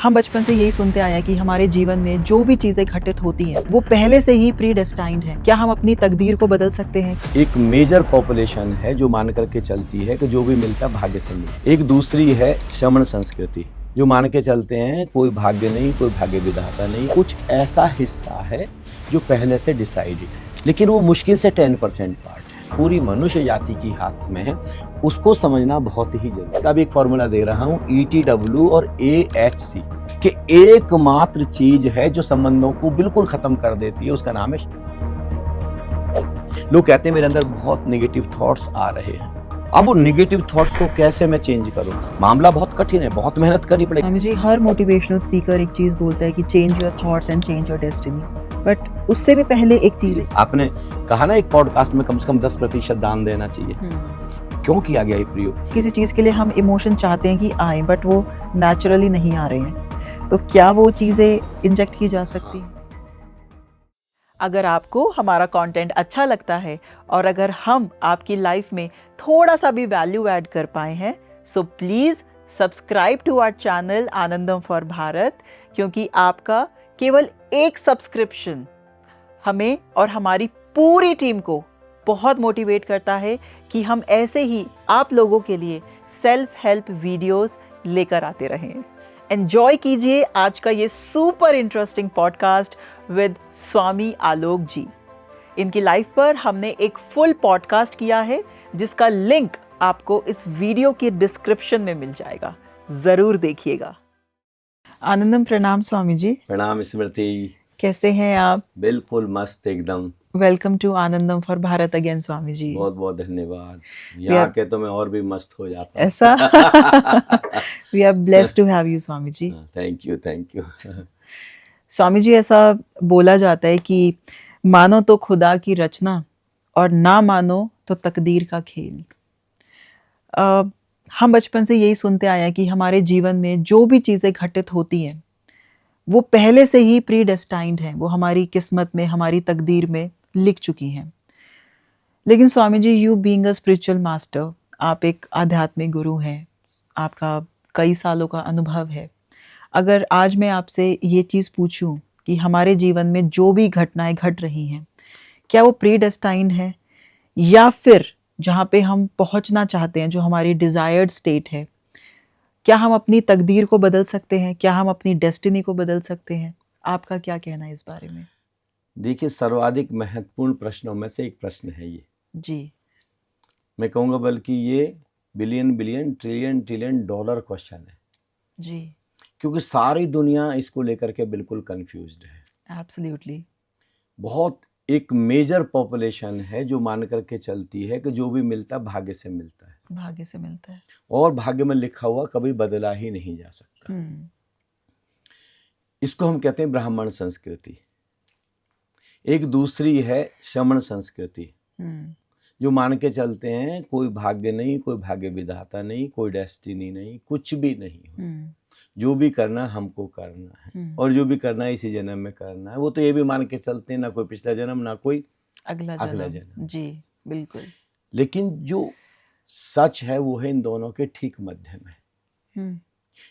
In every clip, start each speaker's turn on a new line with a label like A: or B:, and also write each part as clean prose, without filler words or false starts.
A: हम बचपन से यही सुनते आए हैं कि हमारे जीवन में जो भी चीजें घटित होती हैं वो पहले से ही प्री डेस्टाइन्ड है। क्या हम अपनी तकदीर को बदल सकते हैं?
B: एक मेजर पॉपुलेशन है जो मान करके चलती है कि जो भी मिलता भाग्य से मिलता। एक दूसरी है श्रमण संस्कृति जो मान के चलते हैं कोई भाग्य नहीं, कोई भाग्य विधाता नहीं, कुछ ऐसा हिस्सा है जो पहले से डिसाइडेड है, लेकिन वो मुश्किल से 10% पार्ट है। पूरी मनुष्य जाति की हाथ में है, उसको समझना बहुत ही जरूरी। अब एक फॉर्मूला दे रहा हूँ, ETW और AHC कि एकमात्र चीज है जो संबंधों को बिल्कुल खत्म कर देती है, उसका नाम है। लोग कहते हैं मेरे अंदर बहुत नेगेटिव थॉट्स आ रहे हैं। अब वो नेगेटिव थॉट्स को कैसे मैं चेंज करूं? मामला बहुत कठिन है, बहुत मेहनत करनी पड़ेगी।
A: स्वामी जी, हर मोटिवेशनल स्पीकर एक चीज बोलता है कि change your thoughts and change your destiny, but उससे भी पहले एक चीज है।
B: आपने कहा ना एक पॉडकास्ट में कम से कम 10% दान देना चाहिए। क्यों किया गया ये प्रयोग?
A: किसी चीज के लिए हम इमोशन चाहते हैं कि आए, बट वो नेचुरली नहीं आ रहे हैं, तो क्या वो चीजें इंजेक्ट की जा सकती हैं? अगर आपको हमारा कंटेंट अच्छा लगता है और अगर हम आपकी लाइफ में थोड़ा सा भी वैल्यू ऐड कर पाए हैं, so please subscribe to our channel Anandam for Bharat, क्योंकि आपका केवल एक सब्सक्रिप्शन हमें और हमारी पूरी टीम को बहुत मोटिवेट करता है कि हम ऐसे ही आप लोगों के लिए सेल्फ हेल्प वीडियोस लेकर आते रहें। एंजॉय कीजिए आज का ये सुपर इंटरेस्टिंग पॉडकास्ट विद स्वामी आलोक जी। इनकी लाइफ पर हमने एक फुल पॉडकास्ट किया है जिसका लिंक आपको इस वीडियो के डिस्क्रिप्शन में मिल जाएगा, जरूर देखिएगा। आनंदम, प्रणाम स्वामी जी।
B: प्रणाम स्मृति,
A: कैसे हैं आप?
B: बिल्कुल मस्त एकदम।
A: Welcome to Anandam for Bharat again Swami ji.
B: बहुत बहुत धन्यवाद। यहाँ के तो मैं और भी मस्त हो जाता हूँ।
A: ऐसा we are blessed to have you Swami ji.
B: Thank you, thank you.
A: Swami ji, ऐसा बोला जाता है कि मानो तो खुदा की रचना और ना मानो तो तकदीर का खेल। हम बचपन से यही सुनते आए हैं कि हमारे जीवन में जो भी चीज़ें घटित होती हैं वो पहले से ही प्री डेस्टाइन्ड हैं, वो हमारी किस्मत में, हमारी तकदीर में लिख चुकी हैं। लेकिन Swami ji, you being a spiritual master, आप एक आध्यात्मिक गुरु हैं, आपका कई सालों का अनुभव है। अगर आज मैं आपसे ये चीज़ पूछूं कि हमारे जीवन में जो भी घटनाएं घट रही हैं, क्या वो प्री डेस्टाइन्ड है या फिर जहाँ पे हम पहुँचना चाहते हैं, जो हमारी डिज़ायर्ड स्टेट है, क्या हम अपनी तकदीर को बदल सकते हैं? क्या हम अपनी डेस्टिनी को बदल सकते हैं? आपका क्या कहना है इस बारे में?
B: देखिए, सर्वाधिक महत्वपूर्ण प्रश्नों में से एक प्रश्न है ये।
A: जी।
B: मैं कहूँगा बल्कि ये billion billion trillion trillion dollar question है।
A: जी।
B: क्योंकि सारी दुनिया इसको लेकर के बिल्कुल कंफ्यूज्ड है।
A: एब्सोल्युटली।
B: बहुत एक मेजर पॉपुलेशन है जो मान करके चलती है कि जो भी मिलता भाग्य से मिलता है,
A: भाग्य से मिलता है
B: और भाग्य में लिखा हुआ कभी बदला ही नहीं जा सकता। इसको हम कहते हैं ब्राह्मण संस्कृति। एक दूसरी है श्रमण संस्कृति जो मान के चलते हैं कोई भाग्य नहीं, कोई भाग्य विधाता नहीं, कोई डेस्टिनी नहीं, कुछ भी नहीं। जो भी करना हमको करना है और जो भी करना है इसी जन्म में करना है। वो तो ये भी मान के चलते हैं ना कोई पिछला जन्म, ना कोई अगला जन्म।
A: जी, बिल्कुल।
B: लेकिन जो सच है वो है इन दोनों के ठीक मध्य में।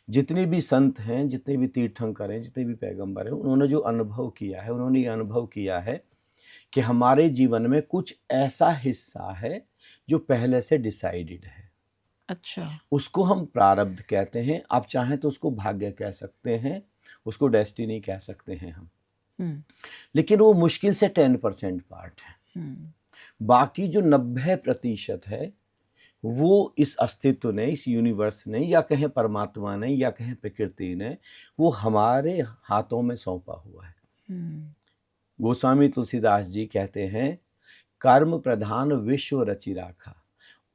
B: जितने भी संत हैं, जितने भी तीर्थंकर हैं, जितने भी पैगंबर हैं, उन्होंने जो अनुभव किया है, उन्होंने ये अनुभव किया है कि हमारे जीवन में कुछ ऐसा हिस्सा है जो पहले से डिसाइडेड है।
A: अच्छा।
B: उसको हम प्रारब्ध कहते हैं। आप चाहें तो उसको भाग्य कह सकते हैं, उसको डेस्टिनी कह सकते हैं हम। लेकिन वो मुश्किल से 10% पार्ट है। बाकी जो 90% है वो इस अस्तित्व ने, इस यूनिवर्स ने, या कहें परमात्मा ने, या कहें प्रकृति ने, वो हमारे हाथों में सौंपा हुआ है। गोस्वामी तुलसीदास जी कहते हैं, कर्म प्रधान विश्व रचि राखा,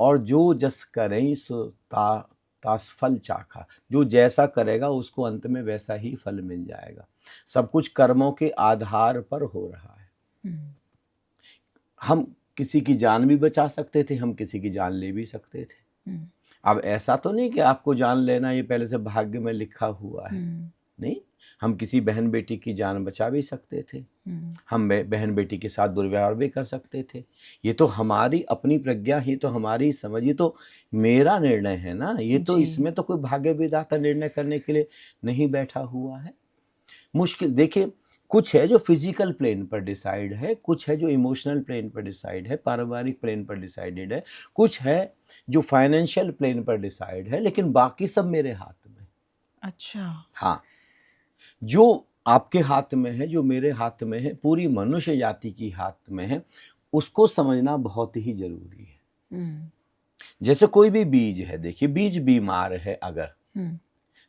B: और जो जस करें सो तास फल चाखा। जो जैसा करेगा उसको अंत में वैसा ही फल मिल जाएगा। सब कुछ कर्मों के आधार पर हो रहा है। हम किसी की जान भी बचा सकते थे, हम किसी की जान ले भी सकते थे। अब ऐसा तो नहीं कि आपको जान लेना ये पहले से भाग्य में लिखा हुआ है। नहीं, हम किसी बहन बेटी की जान बचा भी सकते थे, हम बहन बेटी के साथ दुर्व्यवहार भी कर सकते थे। ये तो हमारी अपनी प्रज्ञा, ये तो हमारी समझ, ये तो मेरा निर्णय है ना, ये तो
A: जी।
B: इसमें तो कोई भाग्य विधाता निर्णय करने के लिए नहीं बैठा हुआ है। मुश्किल देखिए, कुछ है जो फिजिकल प्लेन पर डिसाइड है, कुछ है जो इमोशनल प्लेन पर डिसाइड है, पारिवारिक प्लेन पर डिसाइडेड है, कुछ है जो फाइनेंशियल प्लेन पर डिसाइड है, लेकिन बाकी सब मेरे हाथ में।
A: अच्छा।
B: हाँ, जो आपके हाथ में है, जो मेरे हाथ में है, पूरी मनुष्य जाति की हाथ में है, उसको समझना बहुत ही जरूरी है। जैसे कोई भी बीज है, देखिए बीज बीमार है अगर,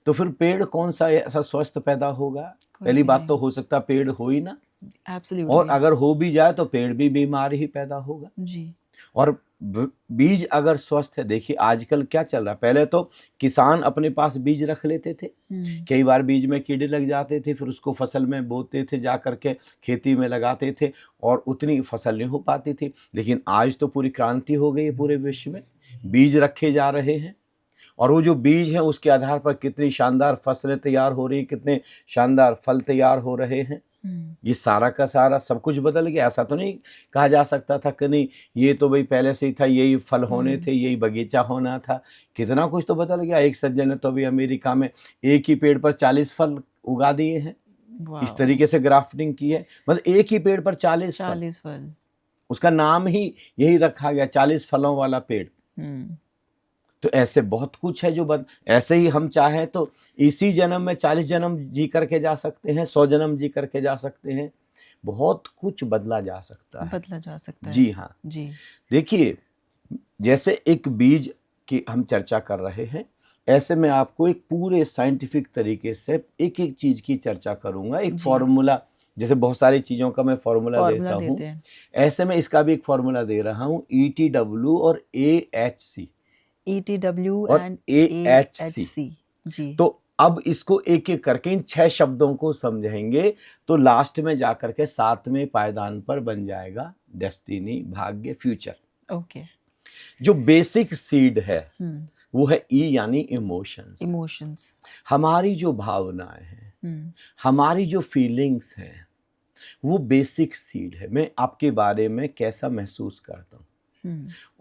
B: तो फिर पेड़ कौन सा ऐसा स्वस्थ पैदा होगा? पहली बात तो हो सकता पेड़ हो ही ना, और अगर हो भी जाए तो पेड़ भी बीमार ही पैदा होगा
A: जी।
B: और बीज अगर स्वस्थ है, देखिए आजकल क्या चल रहा है, पहले तो किसान अपने पास बीज रख लेते थे, कई बार बीज में कीड़े लग जाते थे, फिर उसको फसल में बोते थे, जा करके खेती में लगाते थे और उतनी फसल नहीं हो पाती थी। लेकिन आज तो पूरी क्रांति हो गई है, पूरे विश्व में बीज रखे जा रहे हैं और वो जो बीज है उसके आधार पर कितनी शानदार फसलें तैयार हो रही हैं, कितने शानदार फल तैयार हो रहे हैं। ये सारा का सारा सब कुछ बदल गया। ऐसा तो नहीं कहा जा सकता था कि नहीं ये तो भाई पहले से ही था, यही फल होने थे, यही बगीचा होना था। कितना कुछ तो बदल गया। एक सज्जन ने तो अभी अमेरिका में एक ही पेड़ पर 40 फल उगा दिए हैं, इस तरीके से ग्राफ्टिंग की है, मतलब एक ही पेड़ पर 40 फल। उसका नाम ही यही रखा गया, 40 फलों वाला पेड़। तो ऐसे बहुत कुछ है जो ऐसे ही हम चाहें तो इसी जन्म में 40 जन्म जी करके जा सकते हैं, 100 जन्म जी करके जा सकते हैं, बहुत कुछ बदला जा सकता है। जी हाँ जी। देखिए जैसे एक बीज की हम चर्चा कर रहे हैं, ऐसे मैं आपको एक पूरे साइंटिफिक तरीके से एक एक चीज की चर्चा करूंगा। एक फॉर्मूला, जैसे बहुत सारी चीजों का मैं फॉर्मूला देता हूँ, ऐसे में इसका भी एक फॉर्मूला दे रहा हूँ, ETW और AHC। ETW और AHC जी। तो अब इसको एक एक करके इन 6 शब्दों को समझेंगे तो लास्ट में जाकर के 7वें पायदान पर बन जाएगा डेस्टिनी, भाग्य, फ्यूचर। ओके। जो बेसिक सीड है वो है E यानी इमोशंस। हमारी जो भावनाएं हैं, हमारी जो फीलिंग्स हैं, वो बेसिक सीड है। मैं आपके बारे में कैसा महसूस करता हूँ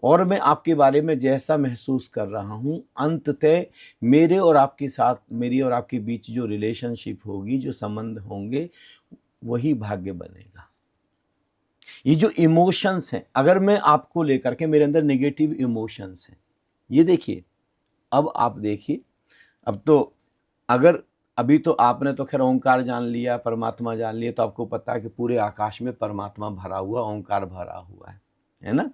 B: और मैं आपके बारे में जैसा महसूस कर रहा हूं, अंततः मेरे और आपके साथ, मेरी और आपके बीच जो रिलेशनशिप होगी, जो संबंध होंगे, वही भाग्य बनेगा। ये जो इमोशंस हैं, अगर मैं आपको लेकर के मेरे अंदर नेगेटिव इमोशंस हैं, ये देखिए, अब आप देखिए, अब तो अगर अभी तो आपने तो खैर ओंकार जान लिया, परमात्मा जान लिया, तो आपको पता है कि पूरे आकाश में परमात्मा भरा हुआ, ओंकार भरा हुआ है ना।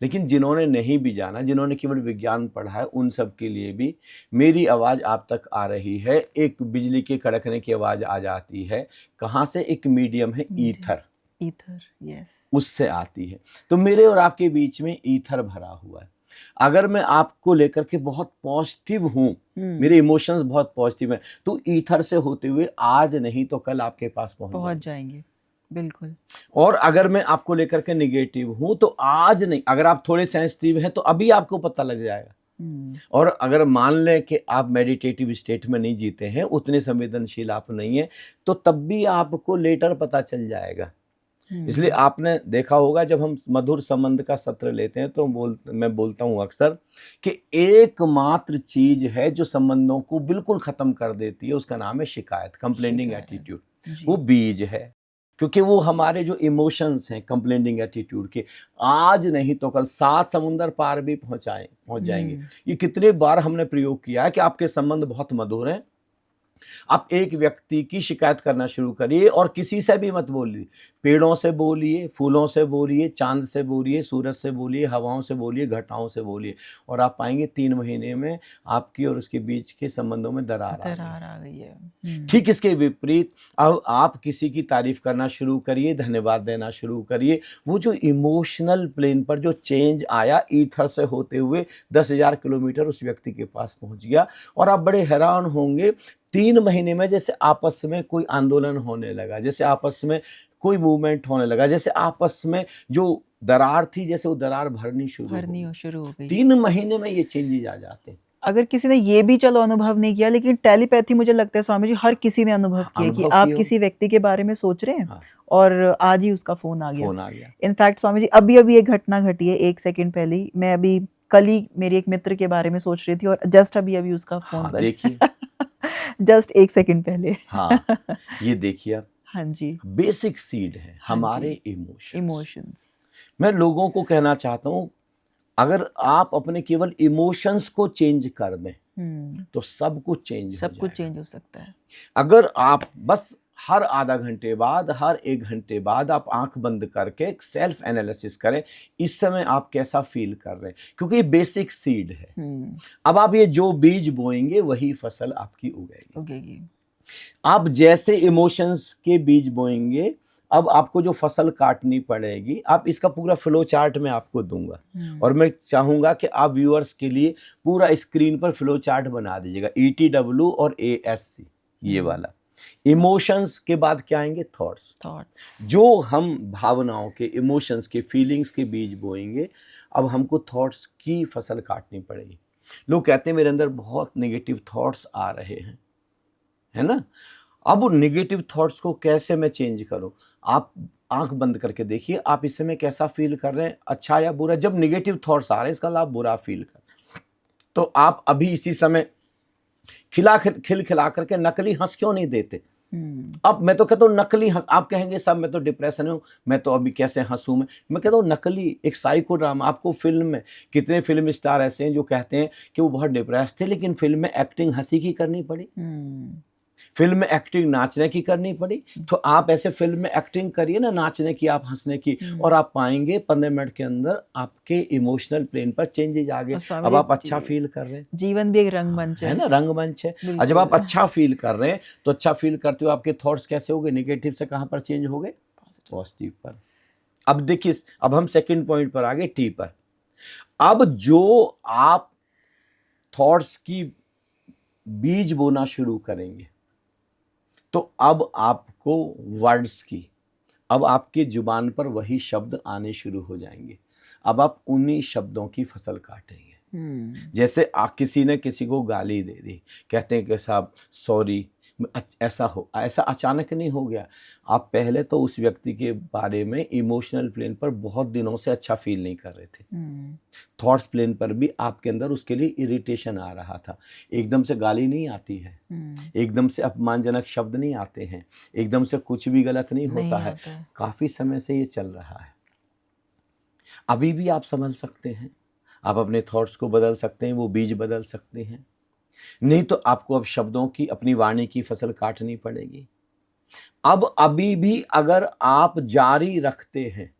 B: लेकिन जिन्होंने नहीं भी जाना, जिन्होंने केवल विज्ञान पढ़ा है, उन सब के लिए भी मेरी आवाज आप तक आ रही है। एक बिजली के कड़कने की आवाज आ जाती है, कहाँ से? एक मीडियम है ईथर, यस, उससे आती है। तो मेरे और आपके बीच में ईथर भरा हुआ है। अगर मैं आपको लेकर के बहुत पॉजिटिव हूं, मेरे इमोशंस बहुत पॉजिटिव हैं, तो ईथर से होते हुए आज नहीं तो कल आपके पास पहुंच जाएंगे। बिल्कुल। और अगर मैं आपको लेकर के निगेटिव हूं तो आज नहीं, अगर आप थोड़े सेंसिटिव हैं तो अभी आपको पता लग जाएगा। और अगर मान लें कि आप मेडिटेटिव स्टेट में नहीं जीते हैं, उतने संवेदनशील आप नहीं है, तो तब भी आपको लेटर पता चल जाएगा। इसलिए आपने देखा होगा जब हम मधुर संबंध का सत्र लेते हैं तो मैं बोलता हूं अक्सर कि एकमात्र चीज है जो संबंधों को बिल्कुल खत्म कर देती है, उसका नाम है शिकायत, कंप्लेनिंग एटीट्यूड। वो बीज है, क्योंकि वो हमारे जो इमोशंस हैं कंप्लेनिंग एटीट्यूड के, आज नहीं तो कल 7 समुंदर पार भी पहुंच जाएंगे। ये कितने बार हमने प्रयोग किया है कि आपके संबंध बहुत मधुर हैं, आप एक व्यक्ति की शिकायत करना शुरू करिए और किसी से भी मत बोलिए। पेड़ों से बोलिए, फूलों से बोलिए, चांद से बोलिए, सूरज से बोलिए, हवाओं से बोलिए, घटाओं से बोलिए, और आप पाएंगे 3 महीने में आपकी और उसके बीच के संबंधों में दरार आ गई है। ठीक इसके विपरीत अब आप किसी की तारीफ करना शुरू करिए, धन्यवाद देना शुरू करिए। वो जो इमोशनल प्लेन पर जो चेंज आया, ईथर से होते हुए 10,000 किलोमीटर उस व्यक्ति के पास पहुंच गया। और आप बड़े हैरान होंगे, 3 महीने में जैसे आपस में कोई आंदोलन होने लगा, जैसे आपस में कोई मूवमेंट होने लगा, जैसे आपस में जो दरार थी, जैसे वो दरार भरनी शुरू हो गई। 3 महीने में ये चेंजेस आ जाते हैं।
A: अगर किसी ने ये भी चलो अनुभव नहीं किया, लेकिन टेलीपैथी मुझे लगता है स्वामी जी हर किसी ने अनुभव किया कि आप किसी व्यक्ति के बारे में सोच रहे हैं और आज ही उसका फोन आ गया। इनफैक्ट स्वामी जी अभी अभी एक घटना घटी है 1 सेकंड पहले ही, मैं अभी कल ही मेरी एक मित्र के बारे में सोच रही थी और जस्ट अभी अभी उसका फोन बजा। देखिए जस्ट 1 सेकंड पहले।
B: हाँ, ये देखिए आप।
A: हाँ जी,
B: बेसिक सीड है हमारे
A: इमोशंस।
B: मैं लोगों को कहना चाहता हूँ, अगर आप अपने केवल इमोशंस को चेंज कर दें तो सब कुछ चेंज हो
A: सकता है।
B: अगर आप बस हर आधा घंटे बाद, हर 1 घंटे बाद आप आंख बंद करके एक सेल्फ एनालिसिस करें, इस समय आप कैसा फील कर रहे हैं, क्योंकि ये बेसिक सीड है। अब आप ये जो बीज बोएंगे वही फसल आपकी उगेगी। आप जैसे इमोशंस के बीज बोएंगे, अब आपको जो फसल काटनी पड़ेगी, आप इसका पूरा फ्लो चार्ट मैं आपको दूंगा और मैं चाहूंगा कि आप व्यूअर्स के लिए पूरा स्क्रीन पर फ्लो चार्ट बना दीजिएगा, ETW और ASC ये वाला। इमोशंस के बाद क्या आएंगे? थॉट्स। जो हम भावनाओं के, इमोशंस के, फीलिंग्स के बीज बोएंगे, अब हमको थॉट्स की फसल काटनी पड़ेगी। लोग कहते हैं मेरे अंदर बहुत नेगेटिव थॉट्स आ रहे हैं, है ना। अब नेगेटिव थॉट्स को कैसे मैं चेंज करूं? आप आंख बंद करके देखिए, आप इस समय कैसा फील कर रहे हैं, अच्छा या बुरा। जब नेगेटिव थॉट्स आ रहे हैं, इसका मतलब आप बुरा फील कर रहे हैं, तो आप अभी इसी समय खिलखिला करके नकली हंस क्यों नहीं देते? अब मैं तो कहता हूँ नकली हंस। आप कहेंगे सब मैं तो डिप्रेशन में हूँ, मैं तो अभी कैसे हंसूं। मैं कहता हूँ नकली एक साइको ड्रामा। आपको फिल्म में कितने फिल्म स्टार ऐसे हैं जो कहते हैं कि वो बहुत डिप्रेस थे, लेकिन फिल्म में एक्टिंग हंसी की करनी पड़ी, फिल्म में एक्टिंग नाचने की करनी पड़ी। तो आप ऐसे फिल्म में एक्टिंग करिए ना, नाचने की, आप हंसने की, और आप पाएंगे 15 मिनट के अंदर आपके इमोशनल प्लेन पर चेंजेस आ गए। अब आप अच्छा फील कर रहे हैं। जीवन भी एक रंगमंच है ना, रंगमंच है। और जब आप अच्छा फील कर रहे हैं तो अच्छा फील करते हो आपके थॉट्स कैसे हो गए? नेगेटिव से कहां पर चेंज हो गए? पॉजिटिव पर। अब देखिए, अब हम सेकंड पॉइंट पर आ गए, T पर। अब जो आप थॉट्स की बीज बोना शुरू करेंगे तो अब आपको वर्ड्स की, अब आपकी जुबान पर वही शब्द आने शुरू हो जाएंगे। अब आप उन्हीं शब्दों की फसल काटेंगे। जैसे किसी ने किसी को गाली दे दी, कहते हैं कि साहब सॉरी, ऐसा अचानक नहीं हो गया। आप पहले तो उस व्यक्ति के बारे में इमोशनल प्लेन पर बहुत दिनों से अच्छा फील नहीं कर रहे थे, थॉट्स प्लेन पर भी आपके अंदर उसके लिए इरिटेशन आ रहा था। एकदम से गाली नहीं आती है, एकदम से अपमानजनक शब्द नहीं आते हैं, एकदम से कुछ भी गलत नहीं होता है। काफी समय से ये चल रहा है। अभी भी आप संभल सकते हैं, आप अपने थॉट्स को बदल सकते हैं, वो बीज बदल सकते हैं। नहीं तो आपको अब शब्दों की, अपनी वाणी की फसल काटनी पड़ेगी। अब अभी भी अगर आप जारी रखते हैं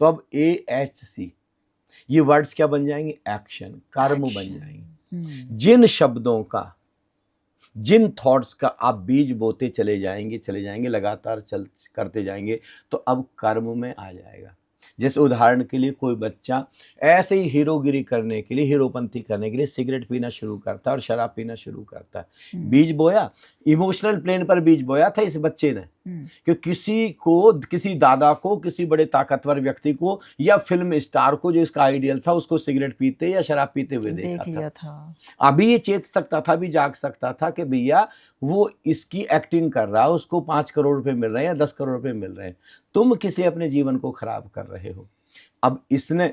B: तो अब AHC ये वर्ड्स क्या बन जाएंगे? एक्शन, कर्म बन जाएंगे। जिन शब्दों का, जिन थॉट्स का आप बीज बोते चले जाएंगे, लगातार करते जाएंगे, तो अब कर्म में आ जाएगा। जैसे उदाहरण के लिए कोई बच्चा ऐसे ही हीरोगिरी करने के लिए, हीरोपंती करने के लिए सिगरेट पीना शुरू करता है और शराब पीना शुरू करता है। बीज बोया, इमोशनल प्लेन पर बीज बोया था इस बच्चे ने कि किसी को, किसी दादा को, किसी बड़े ताकतवर व्यक्ति को या फिल्म स्टार को जो इसका आइडियल था, उसको सिगरेट पीते या शराब पीते हुए देखा था। अभी ये चेत सकता था, भी जाग सकता था कि भैया वो इसकी एक्टिंग कर रहा है, उसको 5 करोड़ रुपए मिल रहे हैं या 10 करोड़ रुपए मिल रहे हैं, तुम किसी अपने जीवन को खराब कर रहे हो। अब इसने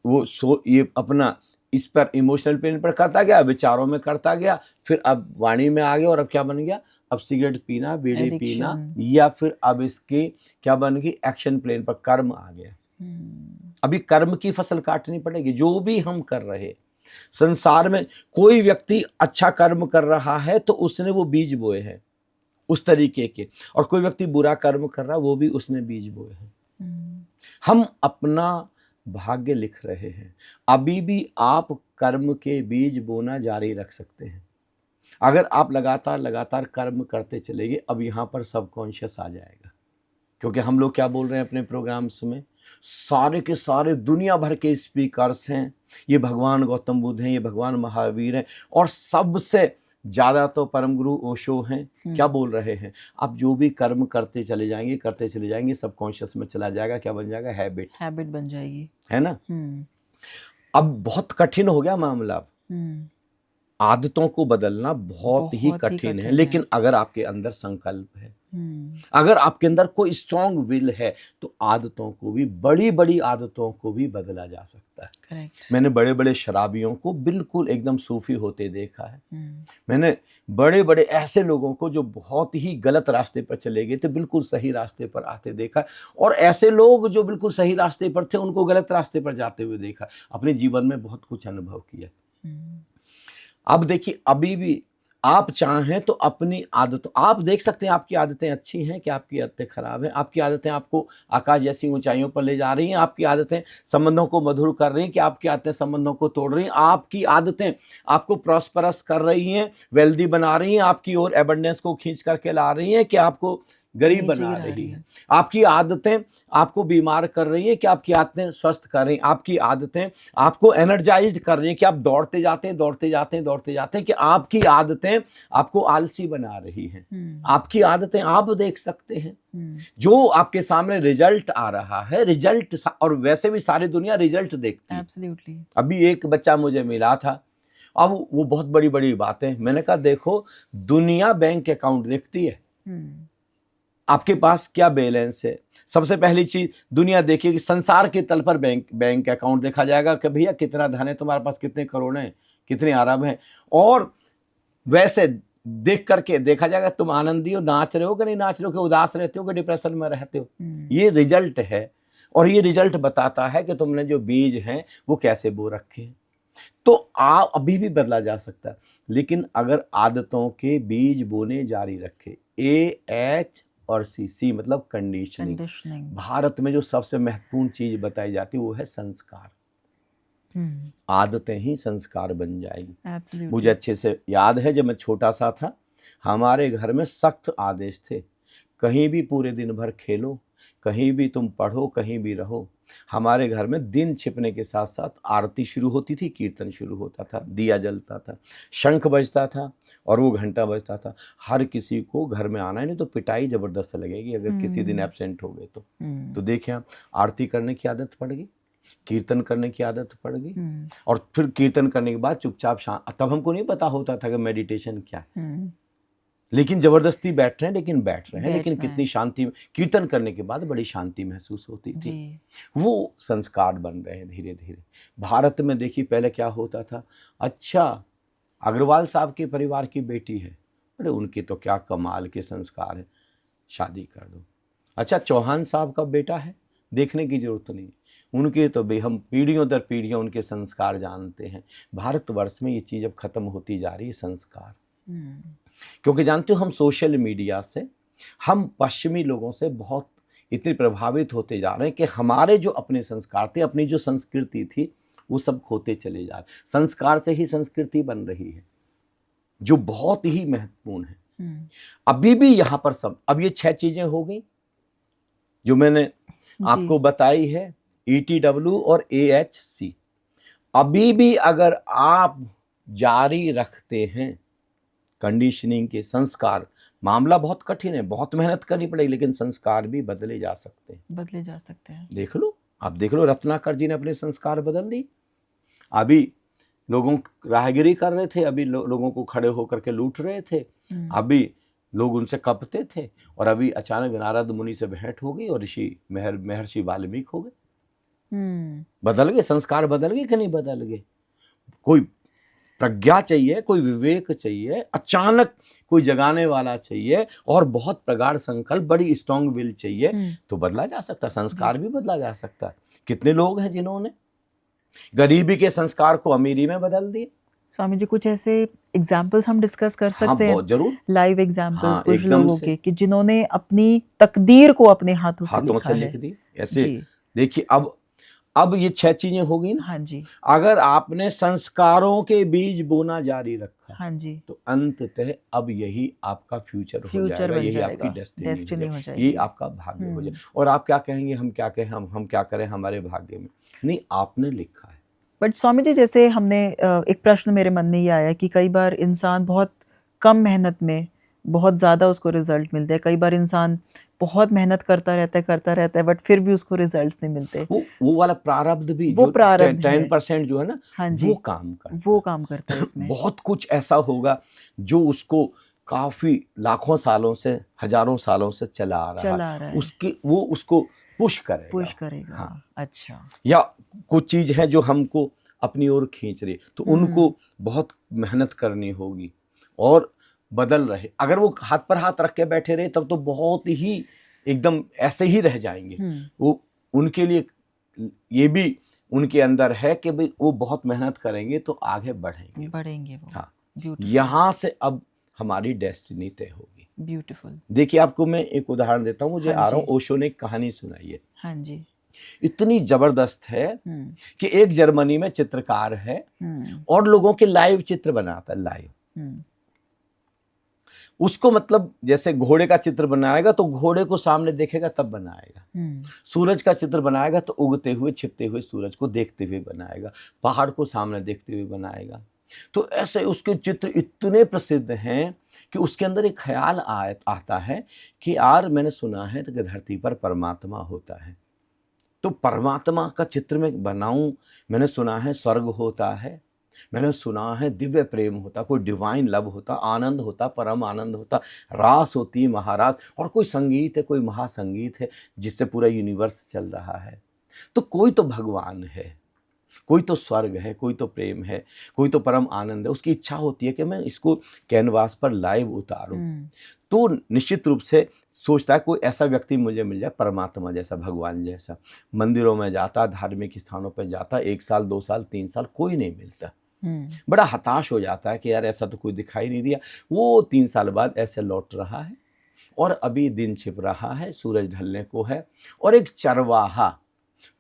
B: वो ये अपना इस पर इमोशनल प्लेन पर करता गया, विचारों में करता गया, फिर अब वाणी में आ गया, और अब क्या बन गया? अब सिगरेट पीना, बीड़ी पीना, या फिर अब इसकी क्या बन गई? एक्शन प्लेन पर कर्म आ गया। अभी कर्म की फसल काटनी पड़ेगी। जो भी हम कर रहे संसार में, कोई व्यक्ति अच्छा कर्म कर रहा है तो उसने वो बीज बोए हैं उस तरीके के, और कोई व्यक्ति बुरा कर्म कर रहा है, वो भी उसने बीज बोए हैं। हम अपना भाग्य लिख रहे हैं। अभी भी आप कर्म के बीज बोना जारी रख सकते हैं। अगर आप लगातार कर्म करते चलेंगे, अब यहाँ पर सबकॉन्शियस आ जाएगा। क्योंकि हम लोग क्या बोल रहे हैं अपने प्रोग्राम्स में, सारे के सारे दुनिया भर के स्पीकर्स हैं, ये भगवान गौतम बुद्ध हैं, ये भगवान महावीर हैं, और सबसे ज्यादा तो परम गुरु ओशो हैं। क्या बोल रहे हैं? आप जो भी कर्म करते चले जाएंगे, सबकॉन्शियस में चला जाएगा। क्या बन जाएगा? हैबिट बन जाएगी, है ना। अब बहुत कठिन हो गया मामला। आदतों को बदलना बहुत ही कठिन है, लेकिन अगर आपके अंदर संकल्प है, अगर आपके अंदर कोई स्ट्रॉन्ग विल है, तो आदतों को भी, बड़ी बड़ी आदतों को भी बदला जा सकता है।
A: करेक्ट।
B: मैंने बड़े बड़े शराबियों को बिल्कुल एकदम सूफी होते देखा है। मैंने बड़े बड़े ऐसे लोगों को जो बहुत ही गलत रास्ते पर चले गए थे, बिल्कुल सही रास्ते पर आते देखा, और ऐसे लोग जो बिल्कुल सही रास्ते पर थे उनको गलत रास्ते पर जाते हुए देखा। अपने जीवन में बहुत कुछ अनुभव किया। अब देखिए, अभी भी आप चाहें तो अपनी आदतों, आप देख सकते हैं आपकी आदतें अच्छी हैं कि आपकी आदतें खराब हैं। आपकी आदतें आपको आकाश जैसी ऊंचाइयों पर ले जा रही हैं, आपकी आदतें संबंधों को मधुर कर रही हैं कि आपकी आदतें संबंधों को तोड़ रही हैं, आपकी आदतें आपको प्रॉस्परस कर रही हैं, वेल्दी बना रही हैं, आपकी ओर एबंडेंस को खींच करके ला रही हैं कि आपको गरीब बना रही है। आपकी आदतें आपको बीमार कर रही हैं कि आपकी आदतें स्वस्थ कर रही हैं। आपकी आदतें आपको एनर्जाइज्ड कर रही हैं कि आप दौड़ते जाते हैं, दौड़ते जाते हैं, दौड़ते जाते हैं, कि आपकी आदतें आपको आलसी बना रही हैं। आपकी आदतें आप देख सकते हैं, जो आपके सामने रिजल्ट आ रहा है, रिजल्ट, और वैसे भी सारी दुनिया रिजल्ट देखती है।
A: एब्सोल्युटली।
B: अभी एक बच्चा मुझे मिला था, अब वो बहुत बड़ी बड़ी बातें, मैंने कहा देखो, दुनिया बैंक अकाउंट देखती है, आपके पास क्या बैलेंस है। सबसे पहली चीज दुनिया देखिए कि संसार के तल पर बैंक अकाउंट देखा जाएगा कि भैया कितना धन है तुम्हारे पास, कितने करोड़ हैं, कितने अरब हैं, और वैसे देख करके देखा जाएगा तुम आनंदी हो, नाच रहे हो कि नहीं नाच रहे हो, कि उदास रहते हो कि डिप्रेशन में रहते हो। ये रिजल्ट है, और ये रिजल्ट बताता है कि तुमने जो बीज हैं वो कैसे बो रखे हैं। तो आप अभी भी बदला जा सकता है, लेकिन अगर आदतों के बीज बोने जारी रखे, AH और C मतलब कंडीशनिंग। भारत में जो सबसे महत्वपूर्ण चीज बताई जाती है वो है संस्कार। आदतें ही संस्कार बन जाएगी। मुझे अच्छे से याद है, जब मैं छोटा सा था, हमारे घर में सख्त आदेश थे, कहीं भी पूरे दिन भर खेलो, कहीं भी तुम पढ़ो, कहीं भी रहो। हमारे घर में दिन छिपने के साथ साथ आरती शुरू होती थी, कीर्तन शुरू होता था, दिया जलता था, शंख बजता था और वो घंटा बजता था। हर किसी को घर में आना है, नहीं तो पिटाई जबरदस्त लगेगी अगर किसी दिन एब्सेंट हो गए तो देखिए, आप आरती करने की आदत पड़ गई, कीर्तन करने की आदत पड़ गई, और फिर कीर्तन करने के बाद चुपचाप तब हमको नहीं पता होता था कि मेडिटेशन क्या है, लेकिन जबरदस्ती बैठ रहे हैं, लेकिन बैठ रहे हैं, लेकिन कितनी शांति, कीर्तन करने के बाद बड़ी शांति महसूस होती थी। वो संस्कार बन रहे हैं धीरे धीरे। भारत में देखिए, पहले क्या होता था, अच्छा अग्रवाल साहब के परिवार की बेटी है, अरे उनके तो क्या कमाल के संस्कार है, शादी कर दो। अच्छा चौहान साहब का बेटा है, देखने की जरूरत नहीं, उनके तो भाई हम पीढ़ियों दर पीढ़ियों उनके संस्कार जानते हैं। भारतवर्ष में ये चीज़ अब खत्म होती जा रही है, संस्कार। क्योंकि जानते हो, हम सोशल मीडिया से, हम पश्चिमी लोगों से बहुत इतने प्रभावित होते जा रहे हैं कि हमारे जो अपने संस्कार थे, अपनी जो संस्कृति थी, वो सब खोते चले जा रहे। संस्कार से ही संस्कृति बन रही है, जो बहुत ही महत्वपूर्ण है। अभी भी यहाँ पर सब, अब ये 6 चीजें हो गई जो मैंने आपको बताई है, ETW और AHC। अभी भी अगर आप जारी रखते हैं कंडीशनिंग के संस्कार, मामला बहुत कठिन है, बहुत मेहनत करनी पड़ेगी, लेकिन संस्कार भी बदले जा सकते हैं, बदले जा सकते हैं। देख लो, आप देख लो, रत्नाकर जी ने अपने संस्कार बदल दी। अभी लोगों राहगिरी कर रहे थे, अभी लोगों को खड़े होकर के लूट रहे थे, अभी लोग उनसे कपते थे, और अभी अचानक नारद मुनि से भेंट हो गई और महर्षि वाल्मीकि हो गए। बदल गए, संस्कार बदल गए कि नहीं बदल गए? कोई प्रज्ञा चाहिए, कोई विवेक चाहिए, अचानक कोई जगाने वाला चाहिए, और बहुत प्रगाढ़ संकल्प, बड़ी स्ट्रॉन्ग विल चाहिए, तो बदला जा सकता, संस्कार भी बदला जा सकता। कितने लोग हैं जिन्होंने गरीबी के संस्कार को अमीरी में बदल दिए। स्वामी जी, कुछ ऐसे एग्जाम्पल्स हम डिस्कस कर सकते हैं? जरूर, लाइव एग्जाम्पल्स कुछ लोगों के, कि जिन्होंने अपनी तकदीर को अपने हाथों से लिख दी। ऐसे देखिए, अब ये 6 चीजें हो गई ना। हाँ जी। अगर आपने संस्कारों के बीज बोना जारी रखा, हाँ जी, तो अंततः अब यही आपका फ्यूचर हो जाएगा, यही आपकी डेस्टिनी हो जाएगी, ये आपका भाग्य हो जाएगा। और आप क्या कहेंगे, हम क्या कहें, हम क्या करें हमारे भाग्य में? नहीं, आपने लिखा है। बट स्वामी जी, जैसे हमने एक प्रश्न मेरे मन में ये आया कि कई बार इंसान बहुत कम मेहनत में
A: बहुत ज़्यादा उसको रिजल्ट मिलते हैं। कई बार इंसान बहुत मेहनत करता रहता है बट फिर भी उसको रिजल्ट्स नहीं मिलते।
B: वो वाला प्रारब्ध भी
A: वो
B: जो
A: प्रारब्ध है।
B: 10% जो है ना,
A: हाँ जी,
B: वो काम करता
A: वो
B: है।
A: काम करता है उसमें।
B: बहुत कुछ ऐसा होगा जो उसको काफी लाखों सालों से, हजारों सालों से चला आ रहा
A: चला आ
B: है,
A: रहा है,
B: उसके वो उसको पुश
A: पुश
B: करेगा।
A: करेगा।
B: हाँ,
A: अच्छा।
B: या कुछ चीज है जो हमको अपनी ओर खींच रही है, तो उनको बहुत मेहनत करनी होगी और बदल रहे। अगर वो हाथ पर हाथ रख के बैठे रहे तब तो बहुत ही एकदम ऐसे ही रह जाएंगे। वो उनके लिए ये भी उनके अंदर है कि भाई वो बहुत मेहनत करेंगे तो आगे बढ़ेंगे
A: वो।
B: हाँ,
A: ब्यूटीफुल।
B: यहाँ से अब हमारी डेस्टिनी तय होगी।
A: ब्यूटीफुल।
B: देखिए, आपको मैं एक उदाहरण देता हूँ, मुझे
A: हाँ
B: आ रहा
A: जी।
B: हूँ, ओशो ने एक कहानी सुनाई है,
A: हाँ जी।
B: इतनी जबरदस्त है कि एक जर्मनी में चित्रकार है और लोगों के लाइव चित्र बनाता है, लाइव। उसको मतलब जैसे घोड़े का चित्र बनाएगा तो घोड़े को सामने देखेगा तब बनाएगा, सूरज का चित्र बनाएगा तो उगते हुए छिपते हुए सूरज को देखते हुए बनाएगा, पहाड़ को सामने देखते हुए बनाएगा। तो ऐसे उसके चित्र इतने प्रसिद्ध हैं कि उसके अंदर एक ख्याल आता है कि यार मैंने सुना है कि धरती पर परमात्मा होता है, तो परमात्मा का चित्र मैं बनाऊं। मैंने सुना है स्वर्ग होता है, मैंने सुना है दिव्य प्रेम होता, कोई डिवाइन लव होता, आनंद होता, परम आनंद होता, रास होती, महारास, और कोई संगीत है, कोई महासंगीत है जिससे पूरा यूनिवर्स चल रहा है। तो कोई तो भगवान है, कोई तो स्वर्ग है, कोई तो प्रेम है, कोई तो परम आनंद है। उसकी इच्छा होती है कि मैं इसको कैनवास पर लाइव उतारूं। तो निश्चित रूप से सोचता है कोई ऐसा व्यक्ति मुझे मिल जाए, परमात्मा जैसा, भगवान जैसा। मंदिरों में जाता, धार्मिक स्थानों पर जाता, 1 साल 2 साल 3 साल कोई नहीं मिलता, बड़ा हताश हो जाता है कि यार ऐसा तो कोई दिखाई नहीं दिया। वो 3 साल बाद ऐसे लौट रहा है और अभी दिन छिप रहा है, सूरज ढलने को है, और एक चरवाहा